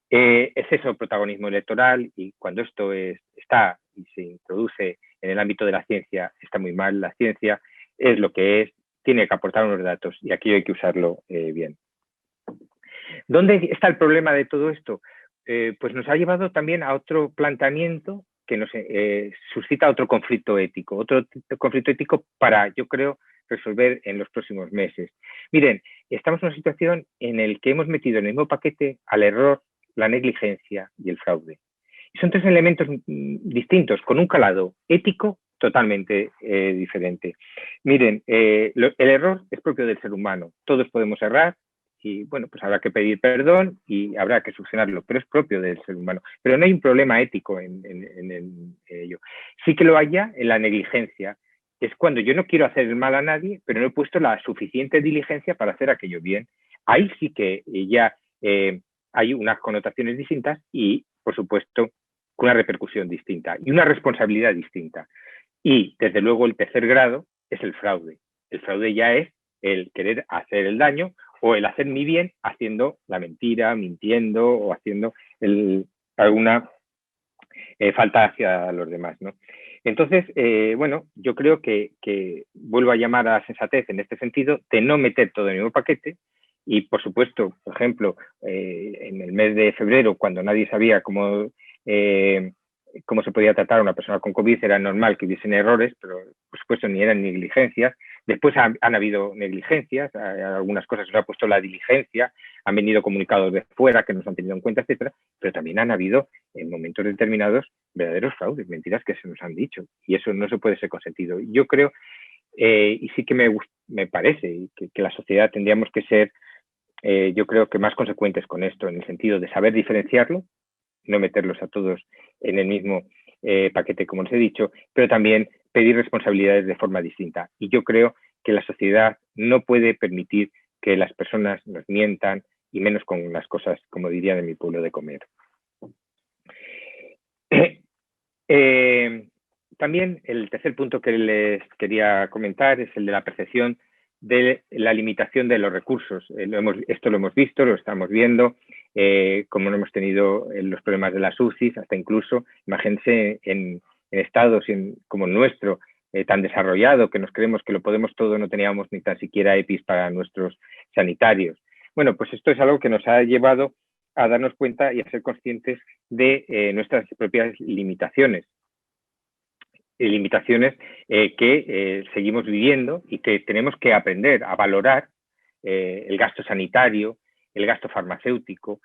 Es eso el protagonismo electoral, y cuando esto está y se introduce en el ámbito de la ciencia, está muy mal. La ciencia es lo que es, tiene que aportar unos datos, y aquí hay que usarlo bien. ¿Dónde está el problema de todo esto? Pues nos ha llevado también a otro planteamiento que nos suscita otro conflicto ético para, yo creo, resolver en los próximos meses. Miren, estamos en una situación en la que hemos metido en el mismo paquete al error, la negligencia y el fraude. Y son tres elementos distintos, con un calado ético totalmente diferente. Miren, el error es propio del ser humano. Todos podemos errar, y bueno, pues habrá que pedir perdón y habrá que solucionarlo, pero es propio del ser humano. Pero no hay un problema ético en ello. Sí que lo haya en la negligencia. Es cuando yo no quiero hacer el mal a nadie, pero no he puesto la suficiente diligencia para hacer aquello bien. Ahí sí que ya hay unas connotaciones distintas y, por supuesto, una repercusión distinta y una responsabilidad distinta. Y, desde luego, el tercer grado es el fraude. El fraude ya es el querer hacer el daño o el hacer mi bien haciendo la mentira, mintiendo o haciendo alguna falta hacia los demás, ¿no? Entonces, bueno, yo creo que vuelvo a llamar a la sensatez en este sentido de no meter todo en el mismo paquete. Y, por supuesto, por ejemplo, en el mes de febrero, cuando nadie sabía cómo se podía tratar a una persona con COVID, era normal que hubiesen errores, pero, por supuesto, ni eran negligencias. Después han habido negligencias, algunas cosas se ha puesto la diligencia, han venido comunicados de fuera que nos han tenido en cuenta, etcétera, pero también han habido, en momentos determinados, verdaderos fraudes, mentiras que se nos han dicho, y eso no se puede ser consentido. Yo creo, y sí que me parece que la sociedad tendríamos que ser, yo creo que más consecuentes con esto, en el sentido de saber diferenciarlo, no meterlos a todos en el mismo paquete, como les he dicho, pero también pedir responsabilidades de forma distinta. Y yo creo que la sociedad no puede permitir que las personas nos mientan, y menos con las cosas, como dirían en mi pueblo, de comer. También el tercer punto que les quería comentar es el de la percepción de la limitación de los recursos. Esto lo hemos visto, lo estamos viendo, como no hemos tenido los problemas de las UCIs, hasta incluso, imagínense, en estados como el nuestro, tan desarrollado, que nos creemos que lo podemos todo, no teníamos ni tan siquiera EPIs para nuestros sanitarios. Bueno, pues esto es algo que nos ha llevado a darnos cuenta y a ser conscientes de nuestras propias limitaciones. Limitaciones que seguimos viviendo y que tenemos que aprender a valorar el gasto sanitario, el gasto farmacéutico,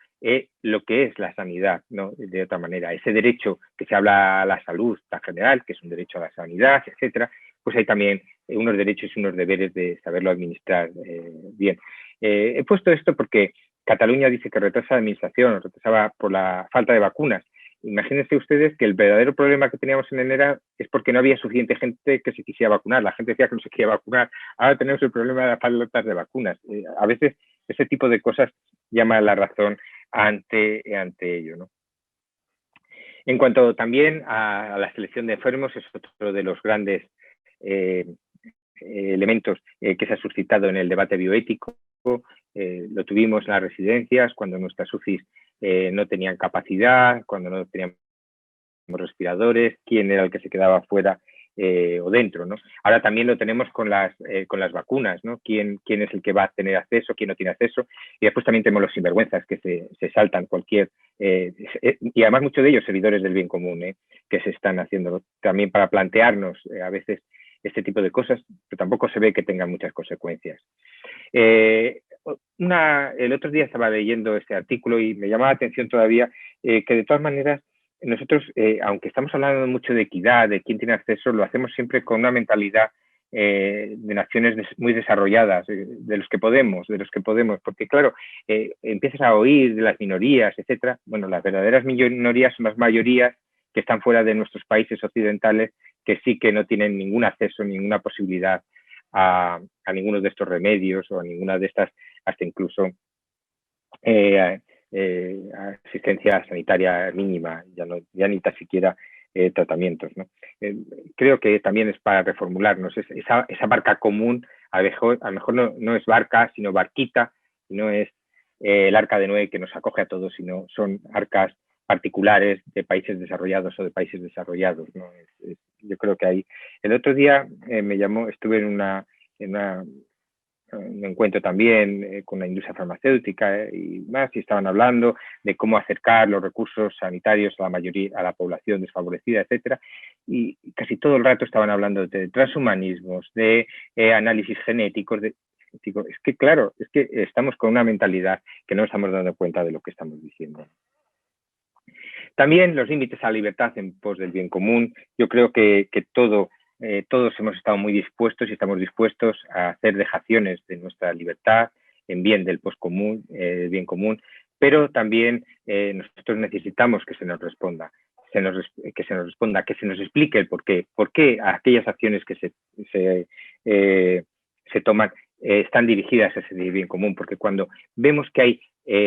lo que es la sanidad, ¿no? De otra manera, ese derecho que se habla a la salud tan general, que es un derecho a la sanidad, etcétera, pues hay también unos derechos y unos deberes de saberlo administrar bien. He puesto esto porque Cataluña dice que retrasa la administración, retrasaba por la falta de vacunas. Imagínense ustedes que el verdadero problema que teníamos en enero es porque no había suficiente gente que se quisiera vacunar. La gente decía que no se quería vacunar. Ahora tenemos el problema de la falta de vacunas. A veces ese tipo de cosas llama la razón ante ello, ¿no? En cuanto también a la selección de enfermos, es otro de los grandes elementos que se ha suscitado en el debate bioético. Lo tuvimos en las residencias, cuando nuestras UCIs no tenían capacidad, cuando no teníamos respiradores, quién era el que se quedaba fuera o dentro, ¿no? Ahora también lo tenemos con las vacunas, ¿no? ¿Quién es el que va a tener acceso, quién no tiene acceso? Y después también tenemos los sinvergüenzas que se saltan cualquier... y además muchos de ellos servidores del bien común, que se están haciendo también para plantearnos a veces este tipo de cosas, pero tampoco se ve que tengan muchas consecuencias. el otro día estaba leyendo este artículo y me llamaba la atención todavía que de todas maneras nosotros, aunque estamos hablando mucho de equidad, de quién tiene acceso, lo hacemos siempre con una mentalidad de naciones muy desarrolladas, de los que podemos, porque claro, empiezas a oír de las minorías, etcétera. Bueno, las verdaderas minorías son las mayorías que están fuera de nuestros países occidentales, que sí que no tienen ningún acceso, ninguna posibilidad a ninguno de estos remedios o a ninguna de estas, hasta incluso asistencia sanitaria mínima, ya ni tan siquiera tratamientos, ¿no? Creo que también es para reformularnos esa barca común. A lo mejor no es barca, sino barquita, no es el arca de Noé que nos acoge a todos, sino son arcas particulares de países desarrollados o de países desarrollados, ¿no? Yo creo que ahí. El otro día estuve en un encuentro también con la industria farmacéutica y más, y estaban hablando de cómo acercar los recursos sanitarios a la población desfavorecida, etcétera, y casi todo el rato estaban hablando de transhumanismos, de análisis genéticos, digo, es que claro, es que estamos con una mentalidad que no estamos dando cuenta de lo que estamos diciendo. También los límites a la libertad en pos del bien común. Yo creo que todos hemos estado muy dispuestos y estamos dispuestos a hacer dejaciones de nuestra libertad en bien del bien común, pero también nosotros necesitamos que se nos responda, que se nos explique el por qué aquellas acciones que se toman están dirigidas a ese bien común, porque cuando vemos que hay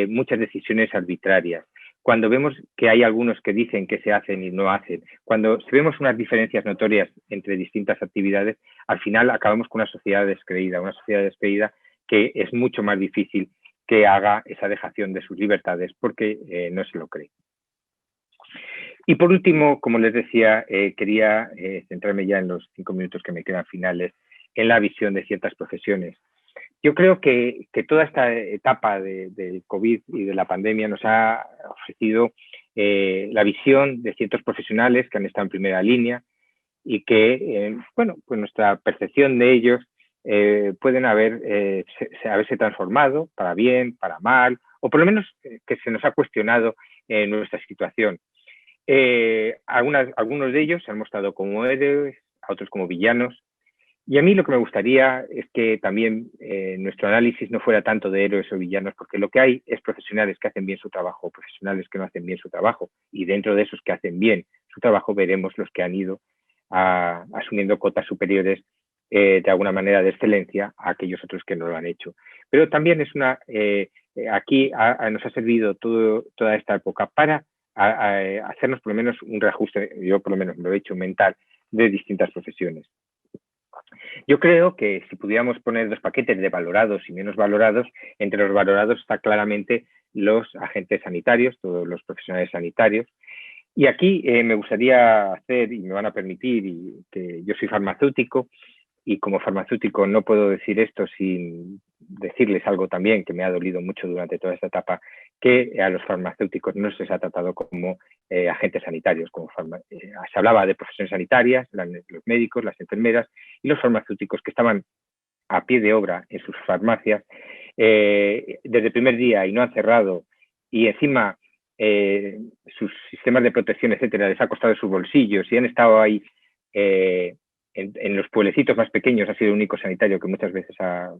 muchas decisiones arbitrarias, cuando vemos que hay algunos que dicen que se hacen y no hacen, cuando vemos unas diferencias notorias entre distintas actividades, al final acabamos con una sociedad descreída que es mucho más difícil que haga esa dejación de sus libertades porque no se lo cree. Y por último, como les decía, quería centrarme ya en los 5 minutos que me quedan finales en la visión de ciertas profesiones. Yo creo que toda esta etapa del COVID y de la pandemia nos ha ofrecido la visión de ciertos profesionales que han estado en primera línea y que, bueno, pues nuestra percepción de ellos pueden haberse transformado para bien, para mal, o por lo menos que se nos ha cuestionado nuestra situación. Algunos de ellos se han mostrado como héroes, a otros como villanos. Y a mí lo que me gustaría es que también nuestro análisis no fuera tanto de héroes o villanos, porque lo que hay es profesionales que hacen bien su trabajo, profesionales que no hacen bien su trabajo, y dentro de esos que hacen bien su trabajo veremos los que han ido asumiendo cotas superiores de alguna manera de excelencia a aquellos otros que no lo han hecho. Pero también es aquí nos ha servido toda esta época para hacernos por lo menos un reajuste, yo por lo menos lo he hecho mental, de distintas profesiones. Yo creo que si pudiéramos poner 2 paquetes de valorados y menos valorados, entre los valorados está claramente los agentes sanitarios, todos los profesionales sanitarios. Y aquí me gustaría hacer, y me van a permitir, que yo soy farmacéutico, y como farmacéutico no puedo decir esto sin decirles algo también que me ha dolido mucho durante toda esta etapa, que a los farmacéuticos no se les ha tratado como agentes sanitarios. Se hablaba de profesiones sanitarias, los médicos, las enfermeras y los farmacéuticos que estaban a pie de obra en sus farmacias desde el primer día y no han cerrado, y encima sus sistemas de protección, etcétera, les ha costado sus bolsillos y han estado ahí en los pueblecitos más pequeños. Ha sido el único sanitario que muchas veces ha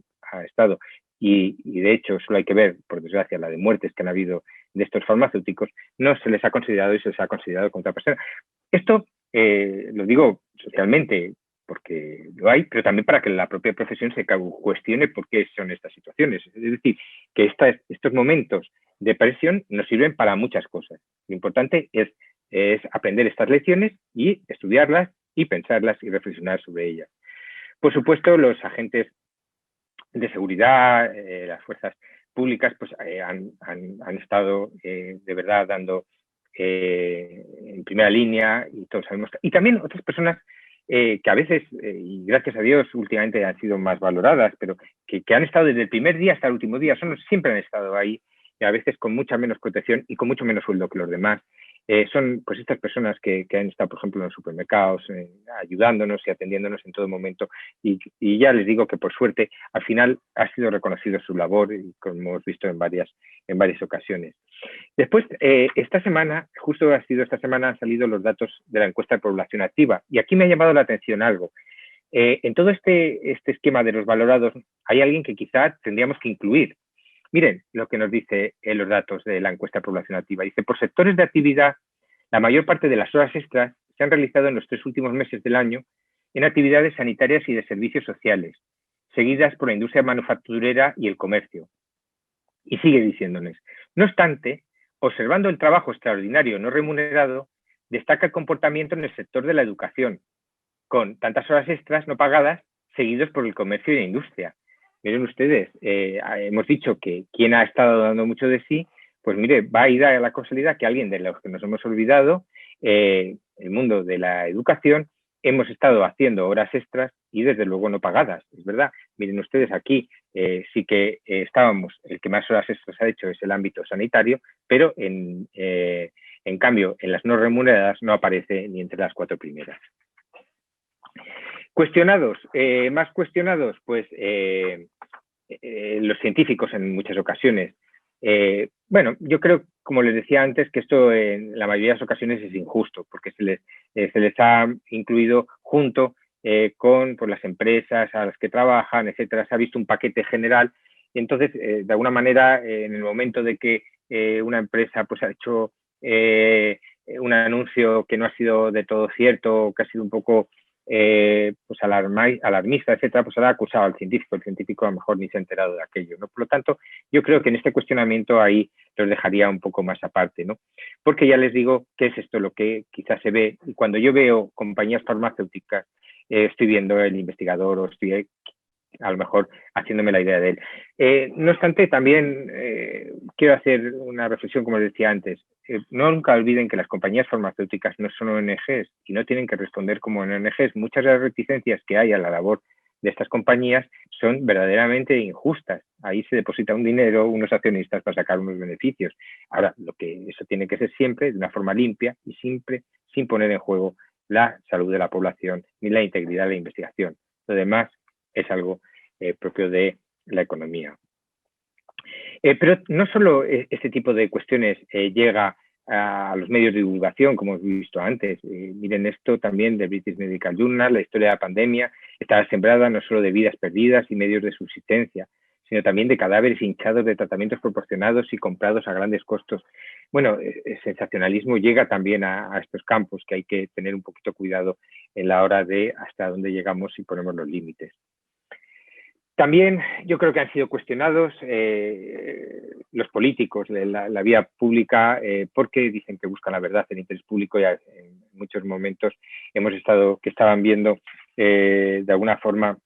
estado y de hecho solo hay que ver, por desgracia, la de muertes que han habido de estos farmacéuticos. No se les ha considerado y se les ha considerado como otra persona. Esto lo digo socialmente porque lo hay, pero también para que la propia profesión se cuestione por qué son estas situaciones. Es decir, que estos momentos de presión nos sirven para muchas cosas. Lo importante es aprender estas lecciones y estudiarlas y pensarlas y reflexionar sobre ellas. Por supuesto, los agentes de seguridad, las fuerzas públicas, pues han estado de verdad dando en primera línea, y todos sabemos. Y también otras personas que a veces, y gracias a Dios, últimamente han sido más valoradas, pero que han estado desde el primer día hasta el último día, siempre han estado ahí, y a veces con mucha menos protección y con mucho menos sueldo que los demás. son pues estas personas que han estado, por ejemplo, en los supermercados, ayudándonos y atendiéndonos en todo momento. Y ya les digo que, por suerte, al final ha sido reconocido su labor, y como hemos visto en varias ocasiones. Después, esta semana, justo ha sido esta semana, han salido los datos de la encuesta de población activa. Y aquí me ha llamado la atención algo. En todo este esquema de los valorados hay alguien que quizá tendríamos que incluir. Miren lo que nos dice los datos de la encuesta de población activa. Dice, por sectores de actividad, la mayor parte de las horas extras se han realizado en los 3 últimos meses del año en actividades sanitarias y de servicios sociales, seguidas por la industria manufacturera y el comercio. Y sigue diciéndonos, no obstante, observando el trabajo extraordinario no remunerado, destaca el comportamiento en el sector de la educación, con tantas horas extras no pagadas, seguidos por el comercio y la industria. Miren ustedes, hemos dicho que quien ha estado dando mucho de sí, pues mire, va a ir a la casualidad que alguien de los que nos hemos olvidado, el mundo de la educación, hemos estado haciendo horas extras y desde luego no pagadas, es verdad. Miren ustedes, aquí sí que estábamos, el que más horas extras ha hecho es el ámbito sanitario, pero en cambio en las no remuneradas no aparece ni entre las 4 primeras. Cuestionados, más cuestionados, pues los científicos en muchas ocasiones. Bueno, yo creo, como les decía antes, que esto en la mayoría de las ocasiones es injusto, porque se les ha incluido junto con pues, las empresas a las que trabajan, etcétera. Se ha visto un paquete general y entonces, de alguna manera, en el momento de que una empresa pues, ha hecho un anuncio que no ha sido de todo cierto, que ha sido un poco pues alarmista, etcétera, pues ha acusado al científico. El científico a lo mejor ni se ha enterado de aquello, ¿no? Por lo tanto, yo creo que en este cuestionamiento ahí los dejaría un poco más aparte, ¿no? Porque ya les digo que es esto lo que quizás se ve, y cuando yo veo compañías farmacéuticas, estoy viendo el investigador o estoy a lo mejor haciéndome la idea de él. No obstante, también quiero hacer una reflexión, como les decía antes. Nunca olviden que las compañías farmacéuticas no son ONGs y no tienen que responder como ONGs. Muchas de las reticencias que hay a la labor de estas compañías son verdaderamente injustas. Ahí se deposita un dinero, unos accionistas para sacar unos beneficios. Ahora, eso tiene que ser siempre de una forma limpia y siempre sin poner en juego la salud de la población ni la integridad de la investigación. Lo demás es algo propio de la economía. Pero no solo este tipo de cuestiones llega a los medios de divulgación, como hemos visto antes. Miren esto también del British Medical Journal, la historia de la pandemia está sembrada no solo de vidas perdidas y medios de subsistencia, sino también de cadáveres hinchados de tratamientos proporcionados y comprados a grandes costos. Bueno, el sensacionalismo llega también a estos campos, que hay que tener un poquito cuidado en la hora de hasta dónde llegamos y ponemos los límites. También yo creo que han sido cuestionados los políticos de la vía pública porque dicen que buscan la verdad, el interés público. Ya en muchos momentos que estaban viendo de alguna forma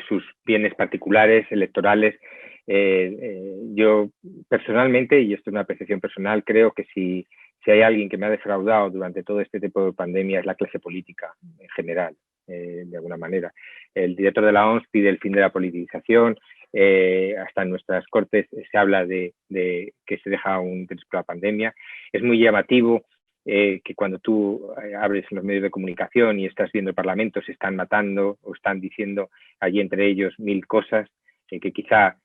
sus bienes particulares, electorales. Yo personalmente, y esto es una apreciación personal, creo que si hay alguien que me ha defraudado durante todo este tipo de pandemia es la clase política en general. De alguna manera. El director de la OMS pide el fin de la politización, hasta en nuestras cortes se habla de que se deja un interés por la pandemia. Es muy llamativo que cuando tú abres los medios de comunicación y estás viendo el Parlamento, se están matando o están diciendo allí entre ellos 1000 cosas que quizá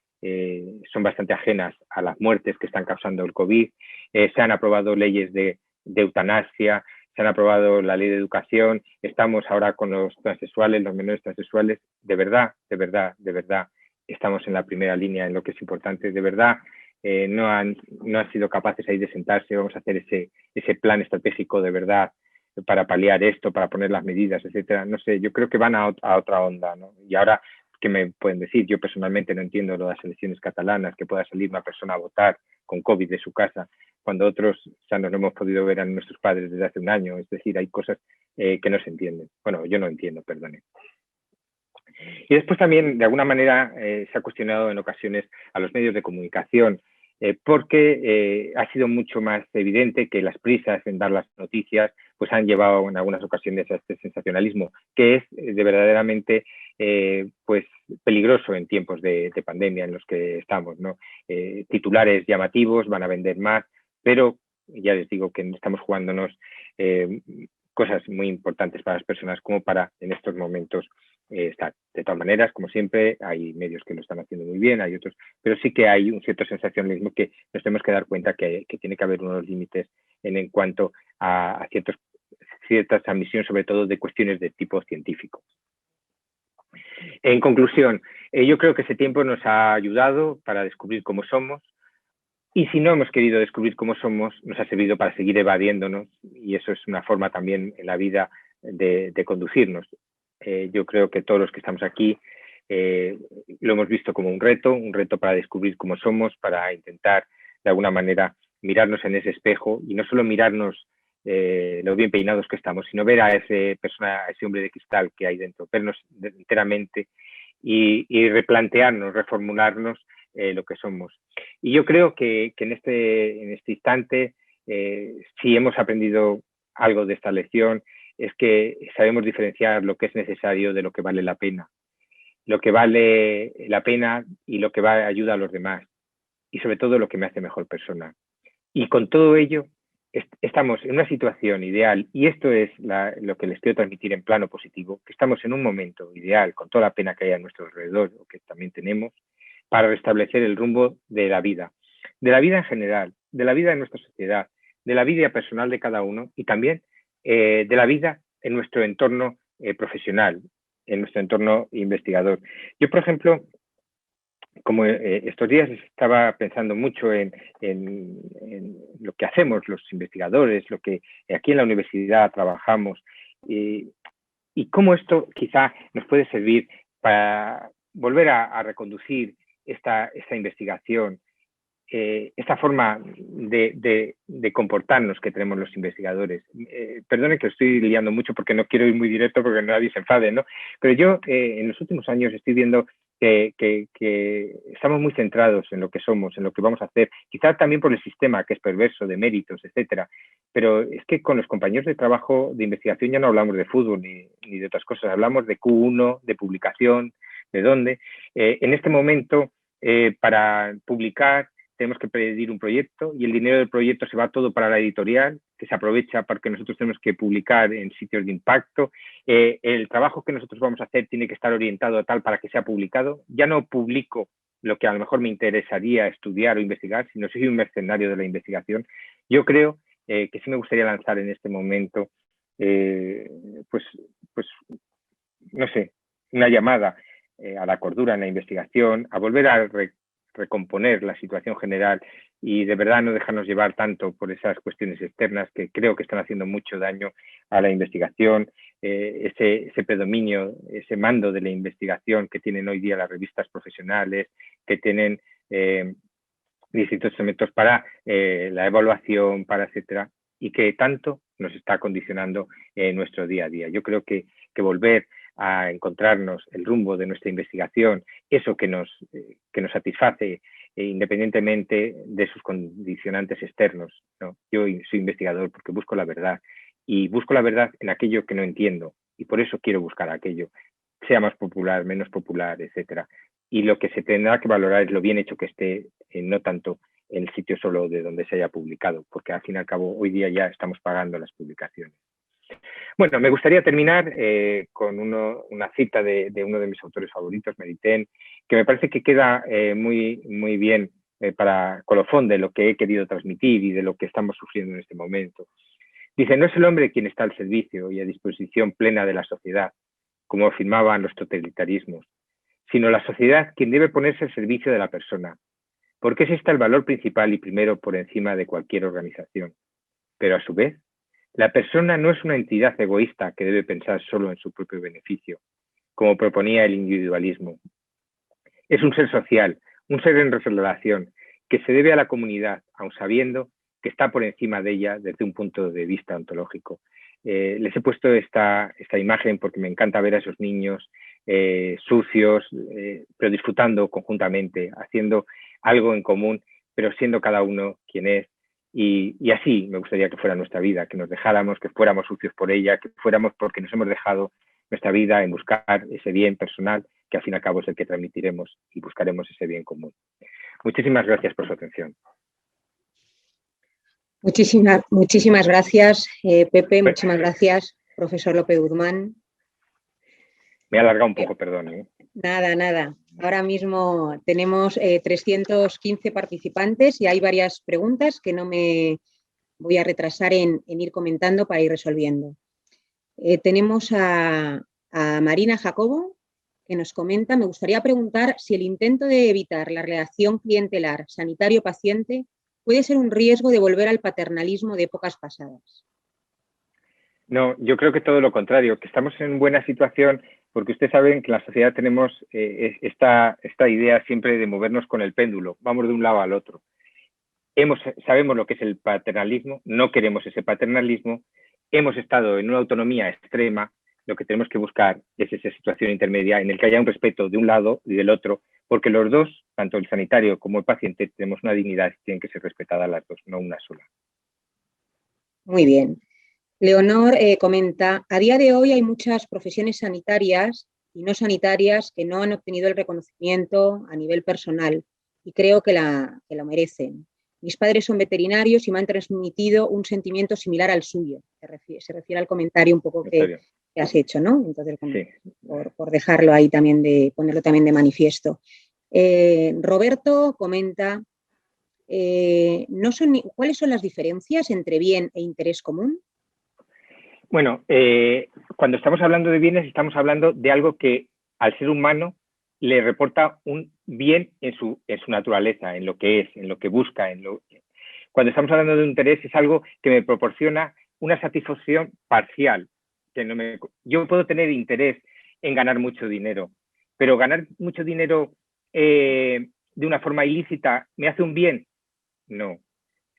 son bastante ajenas a las muertes que están causando el COVID. Se han aprobado leyes de eutanasia, se han aprobado la ley de educación, estamos ahora con los transexuales, los menores transexuales. De verdad, estamos en la primera línea en lo que es importante. De verdad, no han sido capaces ahí de sentarse. Vamos a hacer ese plan estratégico de verdad para paliar esto, para poner las medidas, etcétera. No sé, yo creo que van a otra onda, ¿no? Y ahora, ¿qué me pueden decir? Yo personalmente no entiendo lo de las elecciones catalanas, que pueda salir una persona a votar con COVID de su casa, cuando otros ya no lo hemos podido ver a nuestros padres desde hace un año. Es decir, hay cosas que no se entienden. Bueno, yo no entiendo, perdone. Y después también, de alguna manera, se ha cuestionado en ocasiones a los medios de comunicación, porque ha sido mucho más evidente que las prisas en dar las noticias pues han llevado en algunas ocasiones a este sensacionalismo, que es de verdaderamente pues peligroso en tiempos de pandemia en los que estamos, ¿no? Titulares llamativos van a vender más, pero ya les digo que estamos jugándonos cosas muy importantes para las personas como para en estos momentos estar. De todas maneras, como siempre, hay medios que lo están haciendo muy bien, hay otros, pero sí que hay un cierto sensacionalismo que nos tenemos que dar cuenta que tiene que haber unos límites en cuanto a cierta transmisión, sobre todo de cuestiones de tipo científico. En conclusión, yo creo que ese tiempo nos ha ayudado para descubrir cómo somos, y si no hemos querido descubrir cómo somos, nos ha servido para seguir evadiéndonos, y eso es una forma también en la vida de conducirnos. Yo creo que todos los que estamos aquí lo hemos visto como un reto para descubrir cómo somos, para intentar de alguna manera mirarnos en ese espejo y no solo mirarnos lo bien peinados que estamos, sino ver a ese hombre de cristal que hay dentro, vernos enteramente y replantearnos, reformularnos lo que somos. Y yo creo que en este instante, si hemos aprendido algo de esta lección, es que sabemos diferenciar lo que es necesario de lo que vale la pena. Lo que vale la pena y lo que ayuda a los demás. Y sobre todo lo que me hace mejor persona. Y con todo ello, estamos en una situación ideal, y esto es lo que les quiero transmitir en plano positivo, que estamos en un momento ideal, con toda la pena que hay a nuestro alrededor, o que también tenemos, para restablecer el rumbo de la vida en general, de la vida de nuestra sociedad, de la vida personal de cada uno y también de la vida en nuestro entorno profesional, en nuestro entorno investigador. Yo, por ejemplo, como estos días estaba pensando mucho en lo que hacemos los investigadores, lo que aquí en la universidad trabajamos, y cómo esto quizá nos puede servir para volver a reconducir esta investigación, esta forma de comportarnos que tenemos los investigadores. Perdone que estoy liando mucho porque no quiero ir muy directo porque nadie se enfade, ¿no? Pero yo en los últimos años estoy viendo que estamos muy centrados en lo que somos, en lo que vamos a hacer, quizás también por el sistema que es perverso, de méritos, etcétera. Pero es que con los compañeros de trabajo de investigación ya no hablamos de fútbol ni de otras cosas, hablamos de Q1, de publicación, de dónde. En este momento, para publicar, tenemos que pedir un proyecto y el dinero del proyecto se va todo para la editorial, que se aprovecha porque nosotros tenemos que publicar en sitios de impacto. El trabajo que nosotros vamos a hacer tiene que estar orientado a tal para que sea publicado. Ya no publico lo que a lo mejor me interesaría estudiar o investigar, sino soy un mercenario de la investigación. Yo creo que sí me gustaría lanzar en este momento, pues no sé, una llamada a la cordura en la investigación, a volver a recomponer la situación general y de verdad no dejarnos llevar tanto por esas cuestiones externas que creo que están haciendo mucho daño a la investigación, ese predominio, ese mando de la investigación que tienen hoy día las revistas profesionales, que tienen distintos elementos para la evaluación, para etcétera, y que tanto nos está condicionando nuestro día a día. Yo creo que volver a encontrarnos el rumbo de nuestra investigación, eso que nos satisface independientemente de sus condicionantes externos, ¿no? Yo soy investigador porque busco la verdad y busco la verdad en aquello que no entiendo y por eso quiero buscar aquello, sea más popular, menos popular, etcétera. Y lo que se tendrá que valorar es lo bien hecho que esté, no tanto en el sitio solo de donde se haya publicado, porque al fin y al cabo hoy día ya estamos pagando las publicaciones. Bueno, me gustaría terminar con una cita de uno de mis autores favoritos, Maritain, que me parece que queda muy bien para colofón de lo que he querido transmitir y de lo que estamos sufriendo en este momento. Dice, no es el hombre quien está al servicio y a disposición plena de la sociedad, como afirmaban los totalitarismos, sino la sociedad quien debe ponerse al servicio de la persona, porque es este el valor principal y primero por encima de cualquier organización. Pero a su vez, la persona no es una entidad egoísta que debe pensar solo en su propio beneficio, como proponía el individualismo. Es un ser social, un ser en relación, que se debe a la comunidad, aun sabiendo que está por encima de ella desde un punto de vista ontológico. Les he puesto esta imagen porque me encanta ver a esos niños sucios, pero disfrutando conjuntamente, haciendo algo en común, pero siendo cada uno quien es. Y así me gustaría que fuera nuestra vida, que nos dejáramos, que fuéramos sucios por ella, que fuéramos porque nos hemos dejado nuestra vida en buscar ese bien personal, que al fin y al cabo es el que transmitiremos y buscaremos ese bien común. Muchísimas gracias por su atención. Muchísimas gracias, Pepe. Muchísimas gracias, profesor López Guzmán. Me he alargado un poco, perdón. Nada. Ahora mismo tenemos 315 participantes y hay varias preguntas que no me voy a retrasar en ir comentando para ir resolviendo. Tenemos a Marina Jacobo, que nos comenta: me gustaría preguntar si el intento de evitar la relación clientelar sanitario-paciente puede ser un riesgo de volver al paternalismo de épocas pasadas. No, yo creo que todo lo contrario, que estamos en buena situación porque ustedes saben que en la sociedad tenemos esta idea siempre de movernos con el péndulo, vamos de un lado al otro. Sabemos lo que es el paternalismo, no queremos ese paternalismo, hemos estado en una autonomía extrema, lo que tenemos que buscar es esa situación intermedia en la que haya un respeto de un lado y del otro, porque los dos, tanto el sanitario como el paciente, tenemos una dignidad y tienen que ser respetadas las dos, no una sola. Muy bien. Leonor comenta: a día de hoy hay muchas profesiones sanitarias y no sanitarias que no han obtenido el reconocimiento a nivel personal y creo que lo merecen. Mis padres son veterinarios y me han transmitido un sentimiento similar al suyo. Se refiere al comentario un poco que has hecho, ¿no? Entonces, sí, por dejarlo ahí también, ponerlo también de manifiesto. Roberto comenta: ¿cuáles son las diferencias entre bien e interés común? Bueno, cuando estamos hablando de bienes, estamos hablando de algo que al ser humano le reporta un bien en su naturaleza, en lo que es, en lo que busca. Cuando estamos hablando de un interés, es algo que me proporciona una satisfacción parcial. Yo puedo tener interés en ganar mucho dinero, pero ganar mucho dinero de una forma ilícita, ¿me hace un bien? No.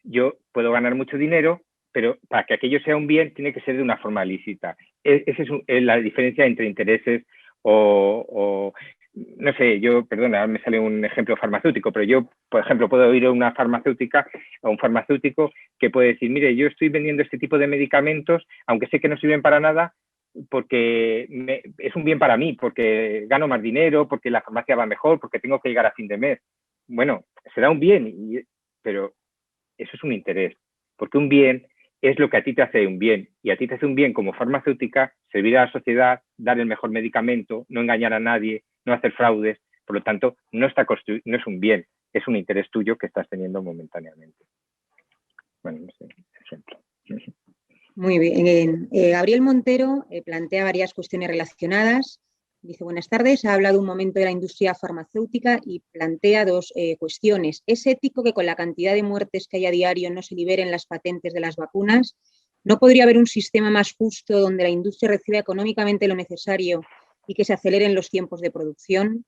Yo puedo ganar mucho dinero, pero para que aquello sea un bien tiene que ser de una forma lícita. Esa es la diferencia entre intereses no sé, perdona, me sale un ejemplo farmacéutico, pero yo, por ejemplo, puedo ir a una farmacéutica o un farmacéutico que puede decir: mire, yo estoy vendiendo este tipo de medicamentos, aunque sé que no sirven para nada, porque es un bien para mí, porque gano más dinero, porque la farmacia va mejor, porque tengo que llegar a fin de mes. Bueno, será un bien, pero eso es un interés, porque un bien es lo que a ti te hace un bien, y a ti te hace un bien como farmacéutica servir a la sociedad, dar el mejor medicamento, no engañar a nadie, no hacer fraudes. Por lo tanto, no es un bien, es un interés tuyo que estás teniendo momentáneamente. Bueno, no sé, ejemplo. Muy bien. Gabriel Montero plantea varias cuestiones relacionadas. Dice: buenas tardes, ha hablado un momento de la industria farmacéutica y plantea dos cuestiones. ¿Es ético que con la cantidad de muertes que hay a diario no se liberen las patentes de las vacunas? ¿No podría haber un sistema más justo donde la industria reciba económicamente lo necesario y que se aceleren los tiempos de producción?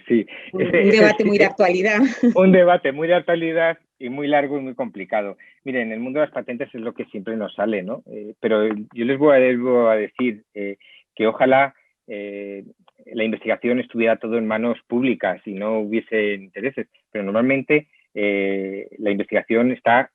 Sí. Un debate muy de actualidad. Un debate muy de actualidad y muy largo y muy complicado. Miren, en el mundo de las patentes es lo que siempre nos sale, ¿no? Pero yo les voy a decir que ojalá la investigación estuviera todo en manos públicas y no hubiese intereses, pero normalmente la investigación está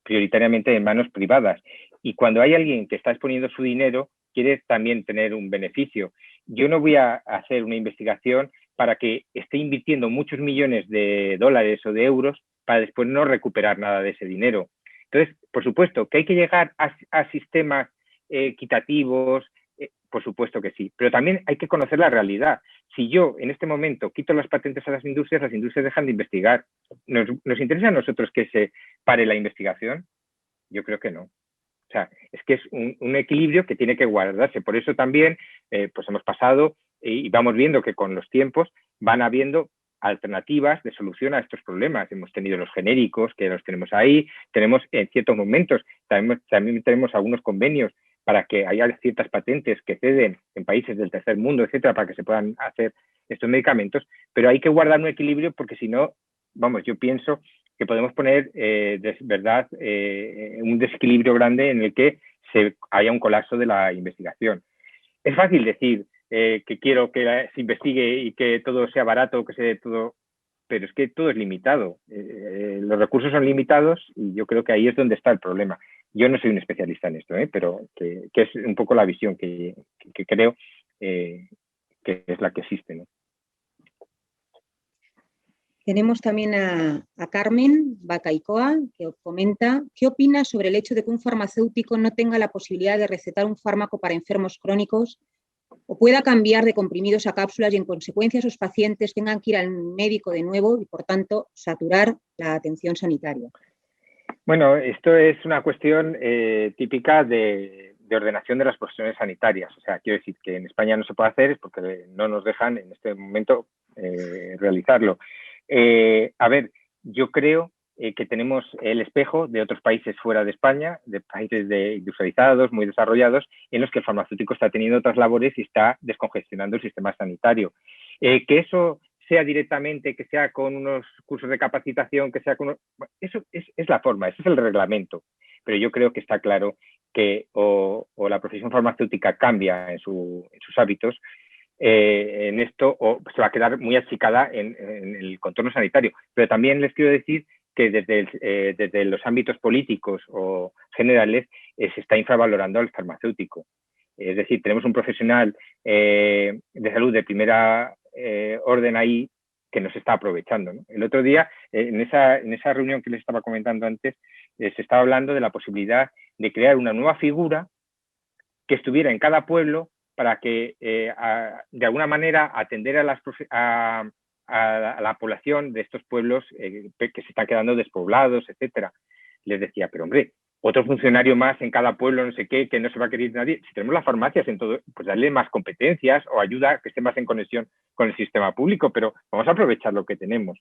prioritariamente en manos privadas, y cuando hay alguien que está exponiendo su dinero, quiere también tener un beneficio. Yo no voy a hacer una investigación para que esté invirtiendo muchos millones de dólares o de euros para después no recuperar nada de ese dinero. Entonces, por supuesto, que hay que llegar a sistemas equitativos, por supuesto que sí, pero también hay que conocer la realidad. Si yo en este momento quito las patentes a las industrias dejan de investigar. ¿Nos interesa a nosotros que se pare la investigación? Yo creo que no. O sea, es que es un equilibrio que tiene que guardarse. Por eso también pues hemos pasado y vamos viendo que con los tiempos van habiendo alternativas de solución a estos problemas. Hemos tenido los genéricos, que los tenemos ahí, tenemos en ciertos momentos, también tenemos algunos convenios para que haya ciertas patentes que ceden en países del tercer mundo, etcétera, para que se puedan hacer estos medicamentos, pero hay que guardar un equilibrio porque si no, vamos, yo pienso que podemos poner un desequilibrio grande en el que haya un colapso de la investigación. Es fácil decir que quiero que se investigue y que todo sea barato, que sea todo, pero es que todo es limitado. Los recursos son limitados y yo creo que ahí es donde está el problema. Yo no soy un especialista en esto, pero que es un poco la visión que creo que es la que existe, ¿no? Tenemos también a Carmen Bacaicoa, que comenta: ¿qué opina sobre el hecho de que un farmacéutico no tenga la posibilidad de recetar un fármaco para enfermos crónicos o pueda cambiar de comprimidos a cápsulas y en consecuencia sus pacientes tengan que ir al médico de nuevo y por tanto saturar la atención sanitaria? Bueno, esto es una cuestión típica de ordenación de las profesiones sanitarias. O sea, quiero decir que en España no se puede hacer es porque no nos dejan en este momento realizarlo. A ver, yo creo que tenemos el espejo de otros países fuera de España, de países industrializados, muy desarrollados, en los que el farmacéutico está teniendo otras labores y está descongestionando el sistema sanitario. Que eso sea directamente, que sea con unos cursos de capacitación, que sea con... Eso es la forma, ese es el reglamento. Pero yo creo que está claro que o la profesión farmacéutica cambia en sus hábitos en esto, o se va a quedar muy achicada en el contorno sanitario. Pero también les quiero decir que desde los ámbitos políticos o generales se está infravalorando al farmacéutico. Es decir, tenemos un profesional de salud de primera orden ahí que nos está aprovechando, ¿no? El otro día, en esa reunión que les estaba comentando antes, se estaba hablando de la posibilidad de crear una nueva figura que estuviera en cada pueblo para que, de alguna manera, atender a la población de estos pueblos que se están quedando despoblados, etcétera. Les decía, pero hombre, otro funcionario más en cada pueblo, no sé qué, que no se va a querer nadie. Si tenemos las farmacias en todo, pues darle más competencias o ayuda que esté más en conexión con el sistema público, pero vamos a aprovechar lo que tenemos.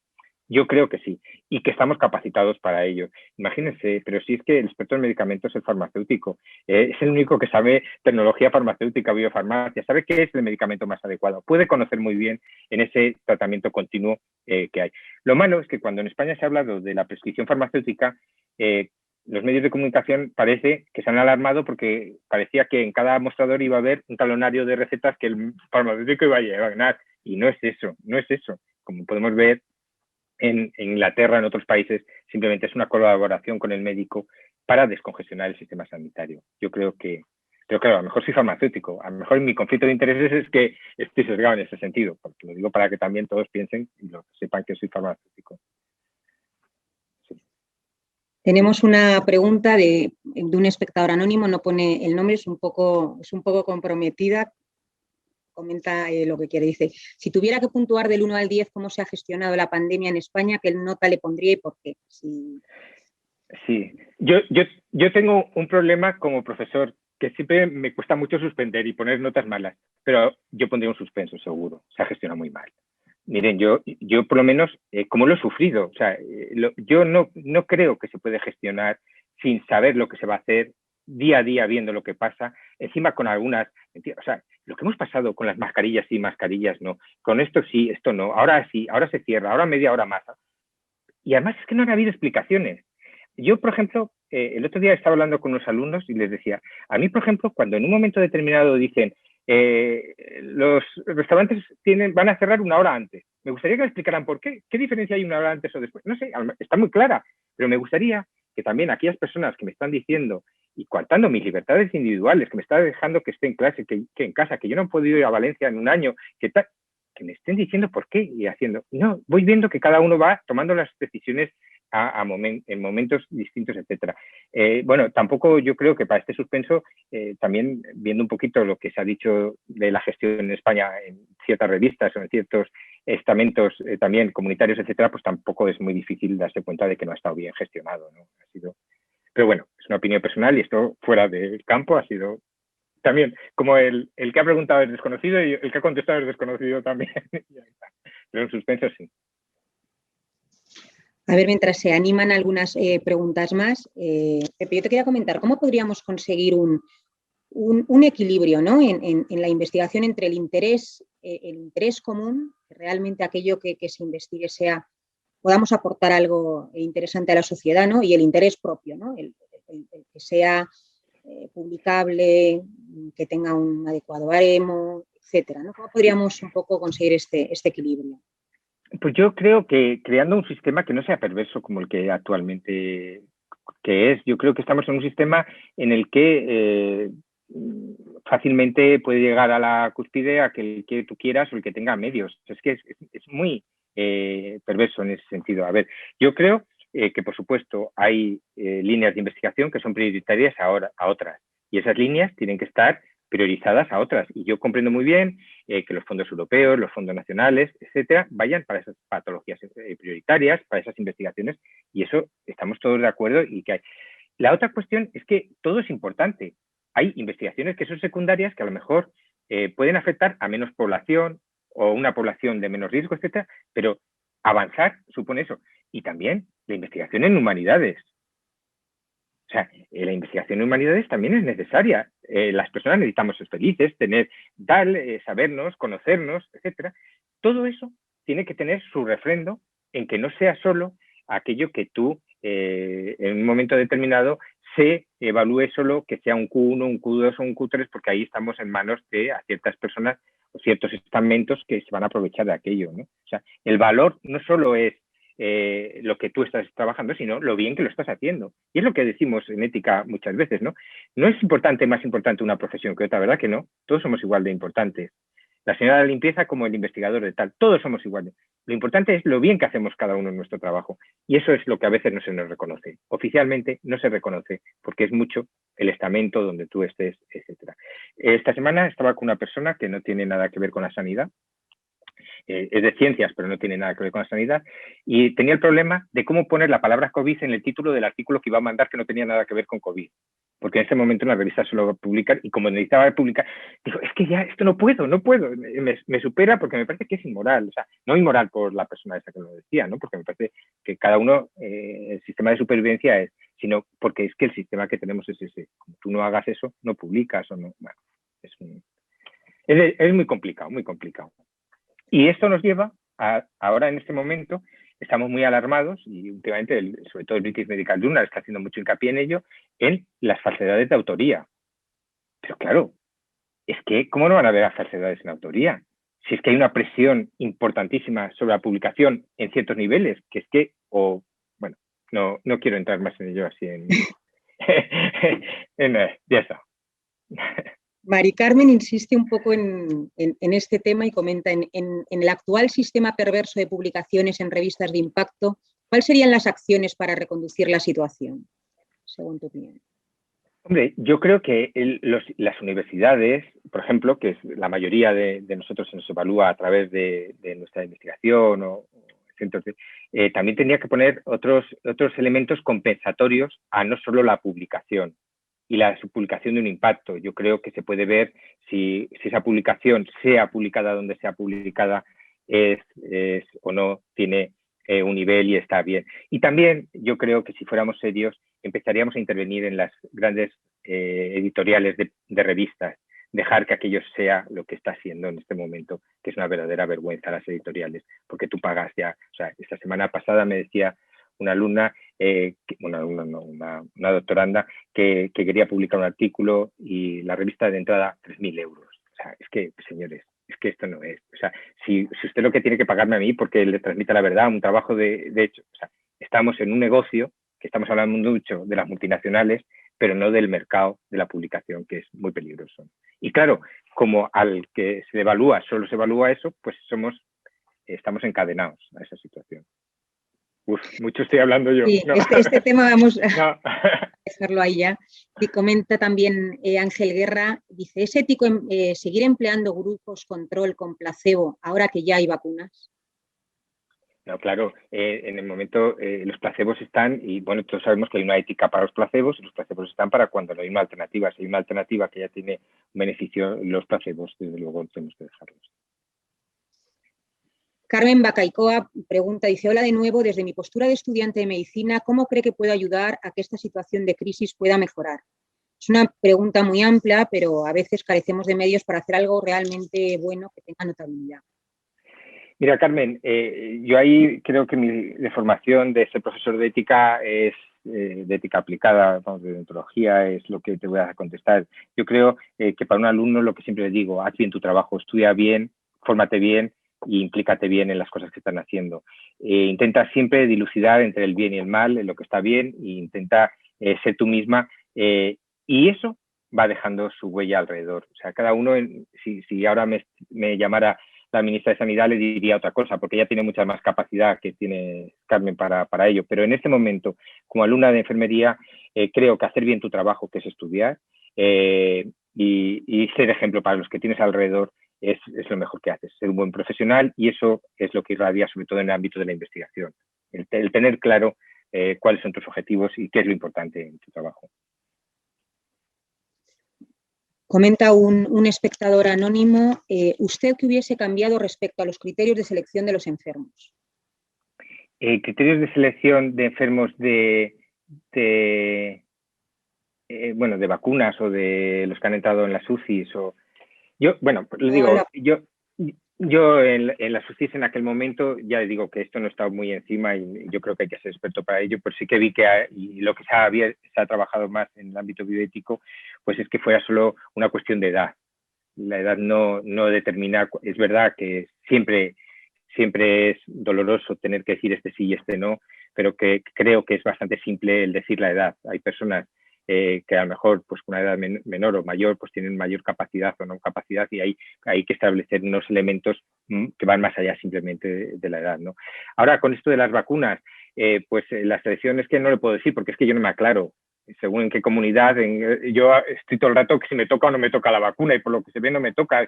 Yo creo que sí, y que estamos capacitados para ello. Imagínense, pero si es que el experto en medicamentos es el farmacéutico, es el único que sabe tecnología farmacéutica, biofarmacia, sabe qué es el medicamento más adecuado, puede conocer muy bien en ese tratamiento continuo que hay. Lo malo es que cuando en España se ha hablado de la prescripción farmacéutica, los medios de comunicación parece que se han alarmado porque parecía que en cada mostrador iba a haber un talonario de recetas que el farmacéutico iba a llevar, y no es eso, no es eso. Como podemos ver, en Inglaterra, en otros países, simplemente es una colaboración con el médico para descongestionar el sistema sanitario. Yo creo que, pero claro, a lo mejor soy farmacéutico, a lo mejor mi conflicto de intereses es que estoy sesgado en ese sentido, porque lo digo para que también todos piensen y sepan que soy farmacéutico. Sí. Tenemos una pregunta de un espectador anónimo, no pone el nombre, es un poco comprometida. Comenta lo que quiere. Dice: si tuviera que puntuar del 1 al 10 cómo se ha gestionado la pandemia en España, ¿qué nota le pondría y por qué? Sí. Yo tengo un problema como profesor, que siempre me cuesta mucho suspender y poner notas malas, pero yo pondría un suspenso, seguro. Se ha gestionado muy mal. Miren, yo por lo menos, como lo he sufrido, o sea, yo no creo que se puede gestionar sin saber lo que se va a hacer, día a día viendo lo que pasa, encima con algunas, o sea, lo que hemos pasado con las mascarillas sí, mascarillas no, con esto sí, esto no, ahora sí, ahora se cierra, ahora media hora más. Y además es que no han habido explicaciones. Yo, por ejemplo, el otro día estaba hablando con unos alumnos y les decía, a mí, por ejemplo, cuando en un momento determinado dicen, los restaurantes van a cerrar una hora antes, me gustaría que me explicaran por qué. ¿Qué diferencia hay una hora antes o después? No sé, está muy clara, pero me gustaría que también aquellas personas que me están diciendo y coartando mis libertades individuales, que me están dejando que esté en clase, que en casa, que yo no he podido ir a Valencia en un año, que me estén diciendo por qué y haciendo. No, voy viendo que cada uno va tomando las decisiones en momentos distintos, etcétera. Bueno, tampoco yo creo que para este suspenso, también viendo un poquito lo que se ha dicho de la gestión en España en ciertas revistas o en ciertos estamentos también comunitarios, etcétera, pues tampoco es muy difícil darse cuenta de que no ha estado bien gestionado, ¿no? Ha sido... Pero bueno, es una opinión personal y esto fuera del campo ha sido también, como el que ha preguntado es desconocido y el que ha contestado es desconocido también. Pero en suspenso sí. A ver, mientras se animan algunas preguntas más, Pepe, yo te quería comentar, ¿cómo podríamos conseguir un equilibrio, ¿no? en la investigación entre el interés común, que realmente aquello que se investigue podamos aportar algo interesante a la sociedad, ¿no? Y el interés propio, ¿no? El que sea publicable, que tenga un adecuado baremo, etcétera, ¿no? ¿Cómo podríamos un poco conseguir este equilibrio? Pues yo creo que creando un sistema que no sea perverso como el que actualmente es, yo creo que estamos en un sistema en el que fácilmente puede llegar a la cúspide a que el que tú quieras o el que tenga medios. Es que es muy perverso en ese sentido. A ver, yo creo que, por supuesto, hay líneas de investigación que son prioritarias a otras, y esas líneas tienen que estar priorizadas a otras. Y yo comprendo muy bien que los fondos europeos, los fondos nacionales, etcétera, vayan para esas patologías prioritarias, para esas investigaciones, y eso estamos todos de acuerdo. Y que hay. La otra cuestión es que todo es importante. Hay investigaciones que son secundarias que a lo mejor pueden afectar a menos población o una población de menos riesgo, etcétera, pero avanzar supone eso. Y también la investigación en humanidades. O sea, la investigación en humanidades también es necesaria. Las personas necesitamos ser felices, tener, sabernos, conocernos, etcétera. Todo eso tiene que tener su refrendo en que no sea solo aquello que tú, en un momento determinado, se evalúe solo que sea un Q1, un Q2 o un Q3, porque ahí estamos en manos de a ciertas personas o ciertos estamentos que se van a aprovechar de aquello, ¿no? O sea, el valor no solo es lo que tú estás trabajando, sino lo bien que lo estás haciendo. Y es lo que decimos en ética muchas veces, ¿no? No es más importante una profesión que otra, ¿verdad que no? Todos somos igual de importantes. La señora de la limpieza como el investigador de tal, todos somos iguales. Lo importante es lo bien que hacemos cada uno en nuestro trabajo. Y eso es lo que a veces no se nos reconoce. Oficialmente no se reconoce porque es mucho el estamento donde tú estés, etcétera. Esta semana estaba con una persona que no tiene nada que ver con la sanidad, es de ciencias, pero no tiene nada que ver con la sanidad, y tenía el problema de cómo poner la palabra COVID en el título del artículo que iba a mandar que no tenía nada que ver con COVID. Porque en ese momento en la revista solo va a publicar, y como necesitaba publicar, digo, es que ya esto no puedo, me supera porque me parece que es inmoral, o sea, no inmoral por la persona esa que lo decía, ¿no? Porque me parece que cada uno, el sistema de supervivencia es, sino porque es que el sistema que tenemos es ese. Como tú no hagas eso, no publicas o no, bueno, es muy complicado, muy complicado. Y esto nos lleva a, ahora en este momento, estamos muy alarmados y últimamente, sobre todo el British Medical Journal está haciendo mucho hincapié en ello, en las falsedades de autoría. Pero claro, es que, ¿cómo no van a haber falsedades en autoría? Si es que hay una presión importantísima sobre la publicación en ciertos niveles, que es que, bueno, no quiero entrar más en ello así ya está. Mari Carmen insiste un poco en este tema y comenta, en el actual sistema perverso de publicaciones en revistas de impacto, ¿cuáles serían las acciones para reconducir la situación, según tu opinión? Hombre, yo creo que las universidades, por ejemplo, que es la mayoría de nosotros se nos evalúa a través de nuestra investigación o centros también tendría que poner otros elementos compensatorios a no solo la publicación y la publicación de un impacto. Yo creo que se puede ver si esa publicación, sea publicada donde sea publicada, es o no tiene un nivel y está bien. Y también yo creo que si fuéramos serios, empezaríamos a intervenir en las grandes editoriales de revistas, dejar que aquello sea lo que está haciendo en este momento, que es una verdadera vergüenza las editoriales, porque tú pagas ya. O sea, esta semana pasada me decía una alumna, una doctoranda, que quería publicar un artículo y la revista de entrada 3.000 euros. O sea, es que, señores, es que esto no es. O sea, si usted lo que tiene que pagarme a mí porque le transmita la verdad, un trabajo de hecho, o sea, estamos en un negocio, que estamos hablando mucho de las multinacionales, pero no del mercado de la publicación, que es muy peligroso. Y claro, como al que se evalúa, solo se evalúa eso, pues estamos encadenados a esa situación. Mucho estoy hablando yo. Sí, no. este tema vamos a no. dejarlo ahí ya. Y comenta también Ángel Guerra, dice, ¿es ético seguir empleando grupos control con placebo ahora que ya hay vacunas? No, claro, en el momento los placebos están, y bueno, todos sabemos que hay una ética para los placebos, y los placebos están para cuando no hay una alternativa. Si hay una alternativa que ya tiene un beneficio, los placebos, desde luego, tenemos que dejarlos. Carmen Bacaicoa pregunta, dice, hola de nuevo, desde mi postura de estudiante de medicina, ¿cómo cree que puedo ayudar a que esta situación de crisis pueda mejorar? Es una pregunta muy amplia, pero a veces carecemos de medios para hacer algo realmente bueno que tenga notabilidad. Mira, Carmen, yo ahí creo que mi formación de ser profesor de ética es de ética aplicada, vamos, de deontología, es lo que te voy a contestar. Yo creo que para un alumno lo que siempre le digo, haz bien tu trabajo, estudia bien, fórmate bien y implícate bien en las cosas que están haciendo. Intenta siempre dilucidar entre el bien y el mal, en lo que está bien, e intenta ser tú misma y eso va dejando su huella alrededor. O sea, cada uno, si ahora me llamara la ministra de Sanidad le diría otra cosa, porque ella tiene mucha más capacidad que tiene Carmen para ello. Pero en este momento, como alumna de enfermería, creo que hacer bien tu trabajo, que es estudiar, y ser ejemplo para los que tienes alrededor, es lo mejor que haces, ser un buen profesional, y eso es lo que irradia sobre todo en el ámbito de la investigación. El tener claro cuáles son tus objetivos y qué es lo importante en tu trabajo. Comenta un espectador anónimo, ¿usted qué hubiese cambiado respecto a los criterios de selección de los enfermos? Criterios de selección de enfermos de vacunas o de los que han entrado en las UCIs. Yo en las UCIs en aquel momento, ya digo que esto no estaba muy encima y yo creo que hay que ser experto para ello, pero sí que vi que y lo que se ha trabajado más en el ámbito bioético, pues es que fuera solo una cuestión de edad. La edad no determina, es verdad que siempre es doloroso tener que decir este sí y este no, pero que creo que es bastante simple el decir la edad. Hay personas que a lo mejor pues con una edad menor o mayor pues tienen mayor capacidad o no capacidad, y hay que establecer unos elementos que van más allá simplemente de la edad, ¿no? Ahora, con esto de las vacunas, la selección es que no le puedo decir porque es que yo no me aclaro según en qué comunidad. Yo estoy todo el rato que si me toca o no me toca la vacuna, y por lo que se ve no me toca,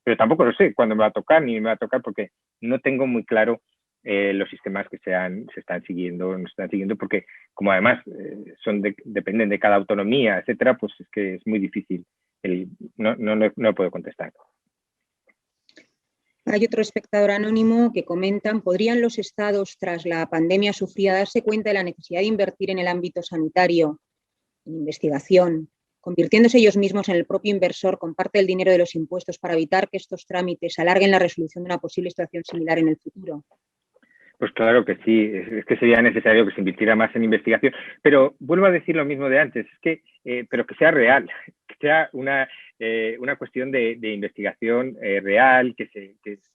pero tampoco lo sé cuándo me va a tocar ni me va a tocar, porque no tengo muy claro los sistemas que se están siguiendo o no se están siguiendo, porque como además dependen de cada autonomía, etcétera, pues es que es muy difícil. No puedo contestar. Hay otro espectador anónimo que comentan, ¿podrían los estados tras la pandemia sufrida darse cuenta de la necesidad de invertir en el ámbito sanitario, en investigación, convirtiéndose ellos mismos en el propio inversor con parte del dinero de los impuestos para evitar que estos trámites alarguen la resolución de una posible situación similar en el futuro? Pues claro que sí, es que sería necesario que se invirtiera más en investigación, pero vuelvo a decir lo mismo de antes, pero que sea real, que sea una cuestión de investigación real, que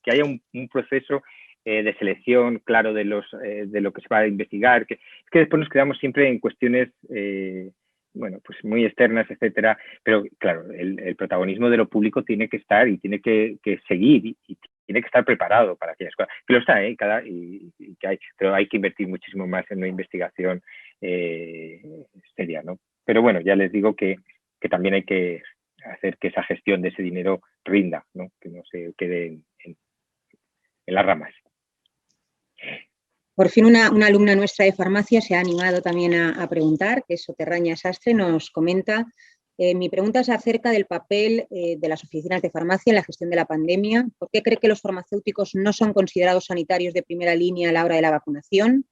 haya un proceso de selección claro de lo que se va a investigar, es que después nos quedamos siempre en cuestiones pues muy externas, etcétera, pero claro, el protagonismo de lo público tiene que estar y tiene que seguir y tiene que estar preparado para aquellas cosas. Que lo está, pero hay que invertir muchísimo más en una investigación seria, ¿no? Pero bueno, ya les digo que también hay que hacer que esa gestión de ese dinero rinda, ¿no? Que no se quede en las ramas. Por fin una alumna nuestra de farmacia se ha animado también a preguntar, que es Soterraña Sastre, nos comenta, mi pregunta es acerca del papel de las oficinas de farmacia en la gestión de la pandemia. ¿Por qué cree que los farmacéuticos no son considerados sanitarios de primera línea a la hora de la vacunación?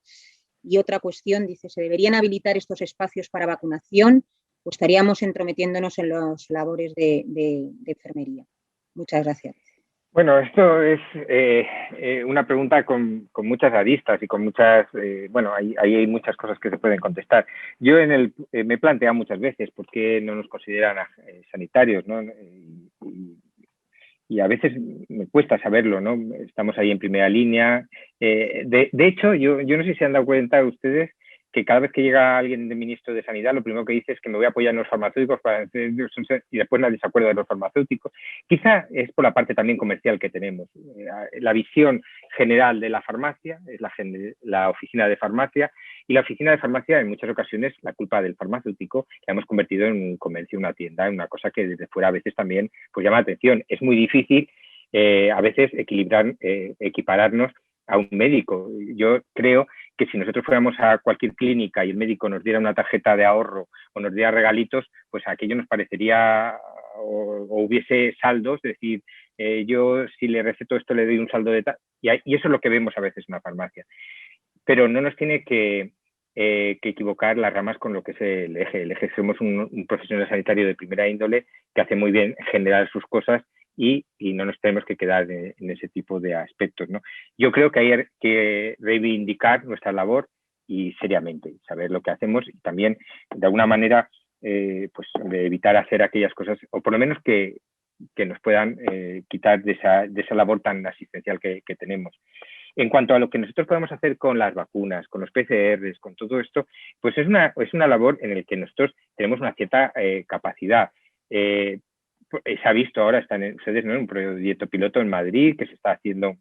Y otra cuestión, dice, ¿se deberían habilitar estos espacios para vacunación o estaríamos entrometiéndonos en las labores de enfermería? Muchas gracias. Bueno, esto es una pregunta con muchas aristas y con muchas, ahí hay muchas cosas que se pueden contestar. Yo me he planteado muchas veces por qué no nos consideran sanitarios, ¿no? Y a veces me cuesta saberlo, ¿no? Estamos ahí en primera línea. De hecho, yo no sé si se han dado cuenta ustedes que cada vez que llega alguien de ministro de Sanidad, lo primero que dice es que me voy a apoyar en los farmacéuticos y después nadie se acuerda de los farmacéuticos. Quizá es por la parte también comercial que tenemos. La visión general de la farmacia es la oficina de farmacia, y la oficina de farmacia en muchas ocasiones la culpa del farmacéutico la hemos convertido en un comercio, una tienda, en una cosa que desde fuera a veces también pues llama la atención. Es muy difícil a veces equipararnos a un médico. Yo creo que si nosotros fuéramos a cualquier clínica y el médico nos diera una tarjeta de ahorro o nos diera regalitos, pues aquello nos parecería o hubiese saldos, es decir, yo si le receto esto le doy un saldo de tal, y eso es lo que vemos a veces en una farmacia. Pero no nos tiene que equivocar las ramas con lo que es el eje. El eje somos un profesional sanitario de primera índole que hace muy bien generar sus cosas y no nos tenemos que quedar en ese tipo de aspectos, ¿no? Yo creo que hay que reivindicar nuestra labor y seriamente saber lo que hacemos y también, de alguna manera, de evitar hacer aquellas cosas, o por lo menos que nos puedan quitar de esa labor tan asistencial que tenemos. En cuanto a lo que nosotros podemos hacer con las vacunas, con los PCRs, con todo esto, pues es una labor en la que nosotros tenemos una cierta capacidad. se ha visto ahora, están ustedes, ¿no?, en un proyecto piloto en Madrid que se está haciendo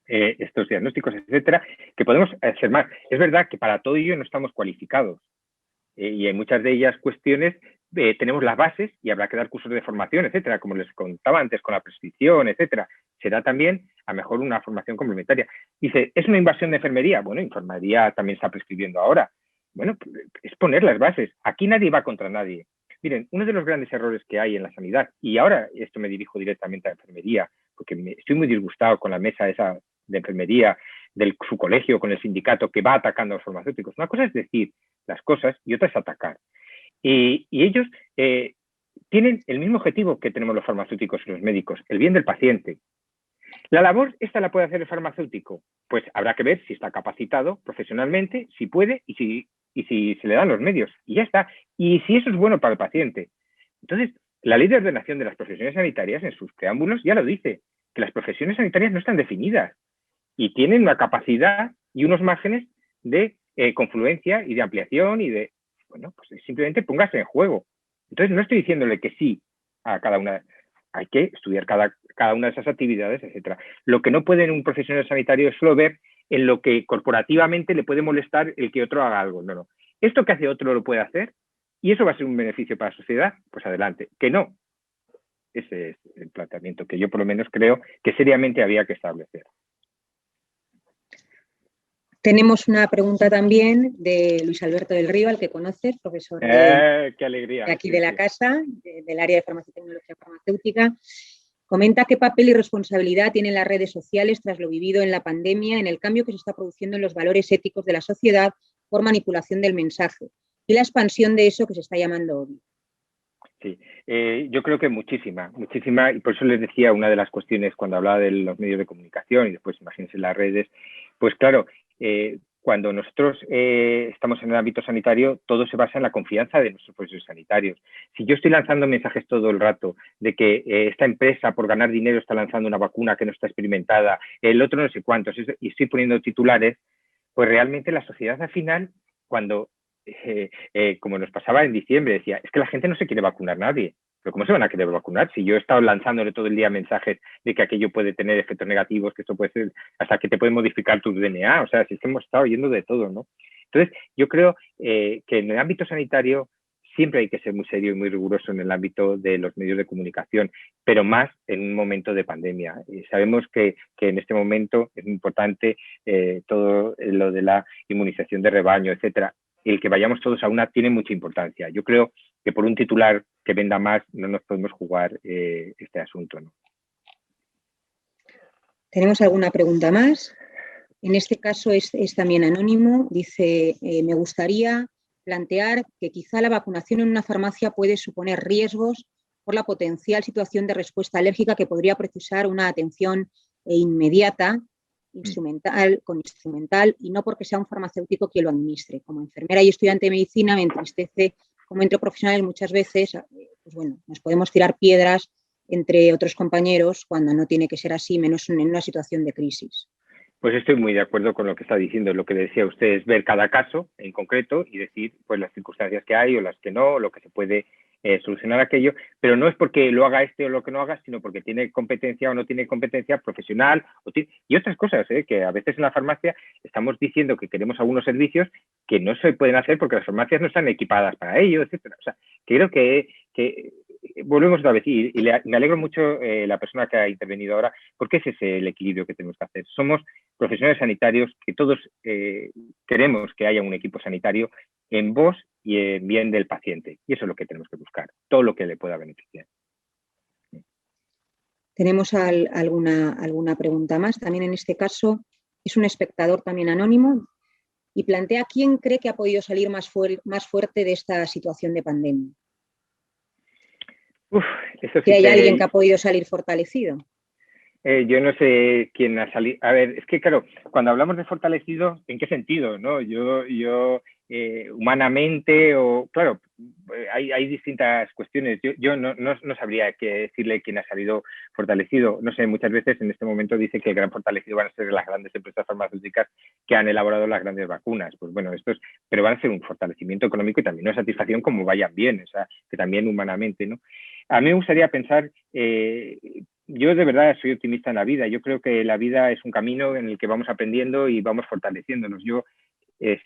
estos diagnósticos, etcétera, que podemos hacer más. Es verdad que para todo ello no estamos cualificados y en muchas de ellas cuestiones tenemos las bases y habrá que dar cursos de formación, etcétera, como les contaba antes con la prescripción, etcétera. Será también a mejor una formación complementaria. Dice, ¿es una invasión de enfermería? Bueno, enfermería también está prescribiendo ahora. Bueno, es poner las bases. Aquí nadie va contra nadie. Miren, uno de los grandes errores que hay en la sanidad, y ahora esto me dirijo directamente a la enfermería, porque estoy muy disgustado con la mesa esa de enfermería, su colegio, con el sindicato que va atacando a los farmacéuticos. Una cosa es decir las cosas y otra es atacar. Y ellos tienen el mismo objetivo que tenemos los farmacéuticos y los médicos, el bien del paciente. La labor esta la puede hacer el farmacéutico, pues habrá que ver si está capacitado profesionalmente, si puede y si se le dan los medios. Y ya está. Y si eso es bueno para el paciente. Entonces, la ley de ordenación de las profesiones sanitarias en sus preámbulos ya lo dice, que las profesiones sanitarias no están definidas y tienen una capacidad y unos márgenes de confluencia y de ampliación y de, bueno, pues simplemente póngase en juego. Entonces, no estoy diciéndole que sí a cada una, hay que estudiar cada una de esas actividades, etcétera. Lo que no puede en un profesional sanitario es solo ver en lo que corporativamente le puede molestar el que otro haga algo. No, no. Esto que hace otro lo puede hacer y eso va a ser un beneficio para la sociedad, pues adelante. Que no. Ese es el planteamiento que yo por lo menos creo que seriamente había que establecer. Tenemos una pregunta también de Luis Alberto del Río, al que conoces, profesor qué alegría, de aquí de la casa, del área de farmacia y tecnología farmacéutica. Comenta qué papel y responsabilidad tienen las redes sociales tras lo vivido en la pandemia en el cambio que se está produciendo en los valores éticos de la sociedad por manipulación del mensaje y la expansión de eso que se está llamando odio. Sí, yo creo que muchísima, y por eso les decía una de las cuestiones cuando hablaba de los medios de comunicación y después imagínense las redes, pues claro, cuando nosotros estamos en el ámbito sanitario, todo se basa en la confianza de nuestros profesores sanitarios. Si yo estoy lanzando mensajes todo el rato de que esta empresa por ganar dinero está lanzando una vacuna que no está experimentada, el otro no sé cuántos, y estoy poniendo titulares, pues realmente la sociedad al final, cuando como nos pasaba en diciembre, decía, es que la gente no se quiere vacunar nadie. Pero ¿cómo se van a querer vacunar? Si yo he estado lanzándole todo el día mensajes de que aquello puede tener efectos negativos, que esto puede ser, hasta que te puede modificar tu DNA. O sea, si es que hemos estado oyendo de todo, ¿no? Entonces, yo creo que en el ámbito sanitario siempre hay que ser muy serio y muy riguroso en el ámbito de los medios de comunicación, pero más en un momento de pandemia. Sabemos que en este momento es muy importante todo lo de la inmunización de rebaño, etcétera. El que vayamos todos a una tiene mucha importancia. Yo creo que por un titular que venda más no nos podemos jugar este asunto, ¿no? ¿Tenemos alguna pregunta más? En este caso es también anónimo. Dice, me gustaría plantear que quizá la vacunación en una farmacia puede suponer riesgos por la potencial situación de respuesta alérgica que podría precisar una atención inmediata, instrumental, y no porque sea un farmacéutico quien lo administre. Como enfermera y estudiante de medicina me entristece como entre profesionales muchas veces, pues bueno, nos podemos tirar piedras entre otros compañeros cuando no tiene que ser así, menos en una situación de crisis. Pues estoy muy de acuerdo con lo que está diciendo. Lo que decía usted es ver cada caso en concreto y decir pues las circunstancias que hay o las que no, lo que se puede solucionar aquello, pero no es porque lo haga este o lo que no haga, sino porque tiene competencia o no tiene competencia profesional y otras cosas, que a veces en la farmacia estamos diciendo que queremos algunos servicios que no se pueden hacer porque las farmacias no están equipadas para ello, etcétera. O sea, creo que volvemos otra vez y me alegro mucho la persona que ha intervenido ahora, porque ese es el equilibrio que tenemos que hacer. Somos profesionales sanitarios que todos queremos que haya un equipo sanitario en voz y en bien del paciente. Y eso es lo que tenemos que buscar, todo lo que le pueda beneficiar. ¿Tenemos alguna pregunta más? También en este caso es un espectador también anónimo y plantea quién cree que ha podido salir más fuerte de esta situación de pandemia. Eso sí que hay alguien que ha podido salir fortalecido. Yo no sé quién ha salido. A ver, es que claro, cuando hablamos de fortalecido, ¿en qué sentido? ¿No? Yo humanamente o claro, hay distintas cuestiones. Yo no sabría qué decirle quién ha salido fortalecido. No sé, muchas veces en este momento dice que el gran fortalecido van a ser las grandes empresas farmacéuticas que han elaborado las grandes vacunas. Pues bueno, pero van a ser un fortalecimiento económico y también una satisfacción como vayan bien, o sea, que también humanamente, ¿no? A mí me gustaría pensar, yo de verdad soy optimista en la vida. Yo creo que la vida es un camino en el que vamos aprendiendo y vamos fortaleciéndonos. Yo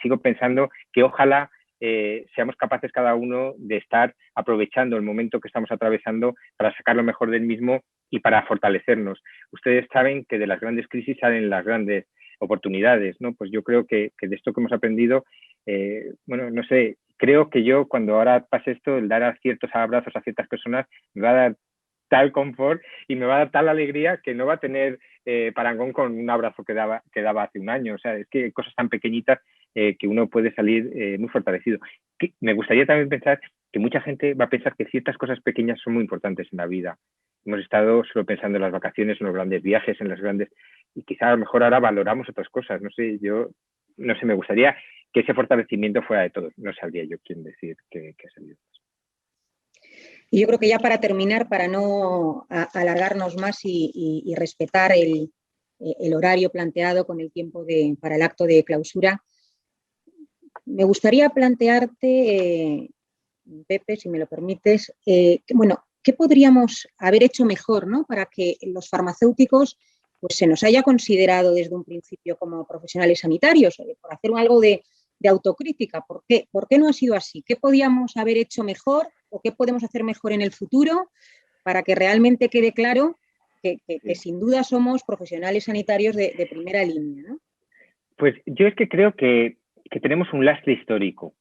sigo pensando que ojalá seamos capaces cada uno de estar aprovechando el momento que estamos atravesando para sacar lo mejor del mismo y para fortalecernos. Ustedes saben que de las grandes crisis salen las grandes oportunidades, ¿no? Pues yo creo que de esto que hemos aprendido, bueno, no sé, creo que yo cuando ahora pase esto, el dar ciertos abrazos a ciertas personas me va a dar tal confort y me va a dar tal alegría que no va a tener parangón con un abrazo que daba hace un año. O sea, es que cosas tan pequeñitas que uno puede salir muy fortalecido. Me gustaría también pensar que mucha gente va a pensar que ciertas cosas pequeñas son muy importantes en la vida. Hemos estado solo pensando en las vacaciones, en los grandes viajes, en las grandes... Y quizá a lo mejor ahora valoramos otras cosas. No sé, no sé, me gustaría que ese fortalecimiento fuera de todos. No sabría yo quién decir que ha salido. Y yo creo que ya para terminar, para no alargarnos más y respetar el horario planteado con el tiempo para el acto de clausura, me gustaría plantearte, Pepe, si me lo permites, bueno, ¿qué podríamos haber hecho mejor, ¿no?, para que los farmacéuticos pues, se nos haya considerado desde un principio como profesionales sanitarios, por hacer algo de autocrítica? ¿Por qué no ha sido así? ¿Qué podíamos haber hecho mejor o qué podemos hacer mejor en el futuro para que realmente quede claro que sin duda somos profesionales sanitarios de primera línea, ¿no? Pues yo es que creo que tenemos un lastre histórico.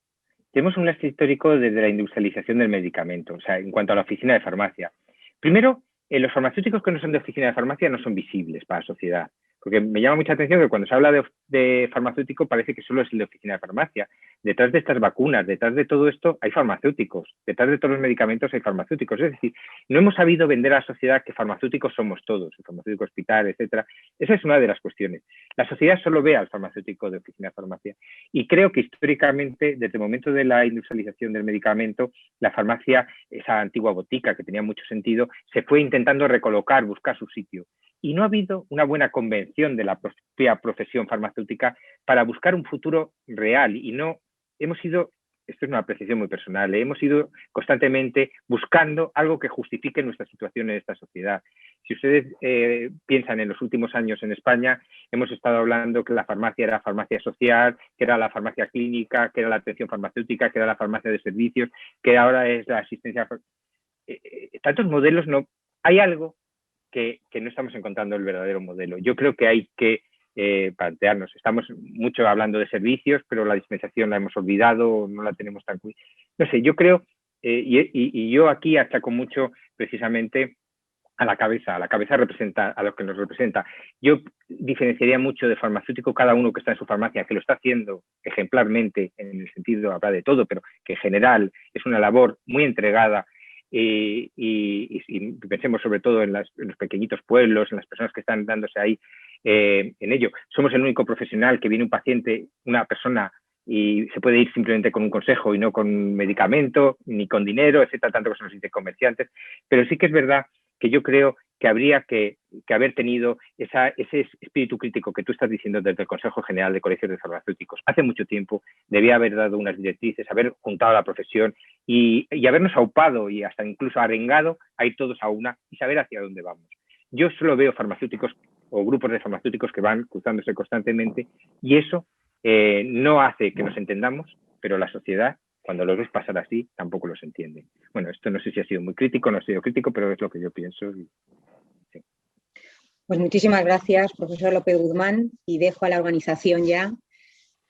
Tenemos un lastre histórico desde la industrialización del medicamento, o sea, en cuanto a la oficina de farmacia. Primero, los farmacéuticos que no son de oficina de farmacia no son visibles para la sociedad, porque me llama mucha atención que cuando se habla de farmacéutico parece que solo es el de oficina de farmacia. Detrás de estas vacunas, detrás de todo esto hay farmacéuticos, detrás de todos los medicamentos hay farmacéuticos. Es decir, no hemos sabido vender a la sociedad que farmacéuticos somos todos, el farmacéutico hospital, etcétera. Esa es una de las cuestiones. La sociedad solo ve al farmacéutico de oficina de farmacia y creo que históricamente, desde el momento de la industrialización del medicamento, la farmacia, esa antigua botica que tenía mucho sentido, se fue intentando recolocar, buscar su sitio. Y no ha habido una buena convención de la propia profesión farmacéutica para buscar un futuro real y no hemos ido, esto es una apreciación muy personal, hemos ido constantemente buscando algo que justifique nuestra situación en esta sociedad. Si ustedes piensan en los últimos años en España, hemos estado hablando que la farmacia era farmacia social, que era la farmacia clínica, que era la atención farmacéutica, que era la farmacia de servicios, que ahora es la asistencia. Tantos modelos, no hay algo que no estamos encontrando el verdadero modelo. Yo creo que hay que plantearnos. Estamos mucho hablando de servicios, pero la dispensación la hemos olvidado, no la tenemos tan... No sé, yo creo, y yo aquí achaco mucho precisamente a la cabeza representa, a lo que nos representa. Yo diferenciaría mucho de farmacéutico cada uno que está en su farmacia, que lo está haciendo ejemplarmente, en el sentido, habrá de todo, pero que en general es una labor muy entregada. Y pensemos sobre todo en los pequeñitos pueblos, en las personas que están dándose ahí en ello. Somos el único profesional que viene un paciente, una persona, y se puede ir simplemente con un consejo y no con medicamento, ni con dinero, etcétera, tanto que se nos dice comerciantes. Pero sí que es verdad que yo creo que habría que haber tenido ese espíritu crítico que tú estás diciendo desde el Consejo General de Colegios de Farmacéuticos. Hace mucho tiempo debía haber dado unas directrices, haber juntado a la profesión y habernos aupado y hasta incluso arengado a ir todos a una y saber hacia dónde vamos. Yo solo veo farmacéuticos o grupos de farmacéuticos que van cruzándose constantemente y eso no hace que nos entendamos, pero la sociedad, cuando los ves pasar así, tampoco los entiende. Bueno, esto no sé si ha sido muy crítico, no ha sido crítico, pero es lo que yo pienso. Sí. Pues muchísimas gracias, profesor López Guzmán, y dejo a la organización ya.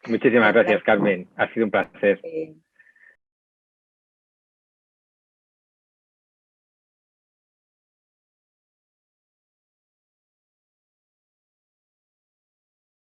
Muchísimas gracias, Carmen. Ha sido un placer.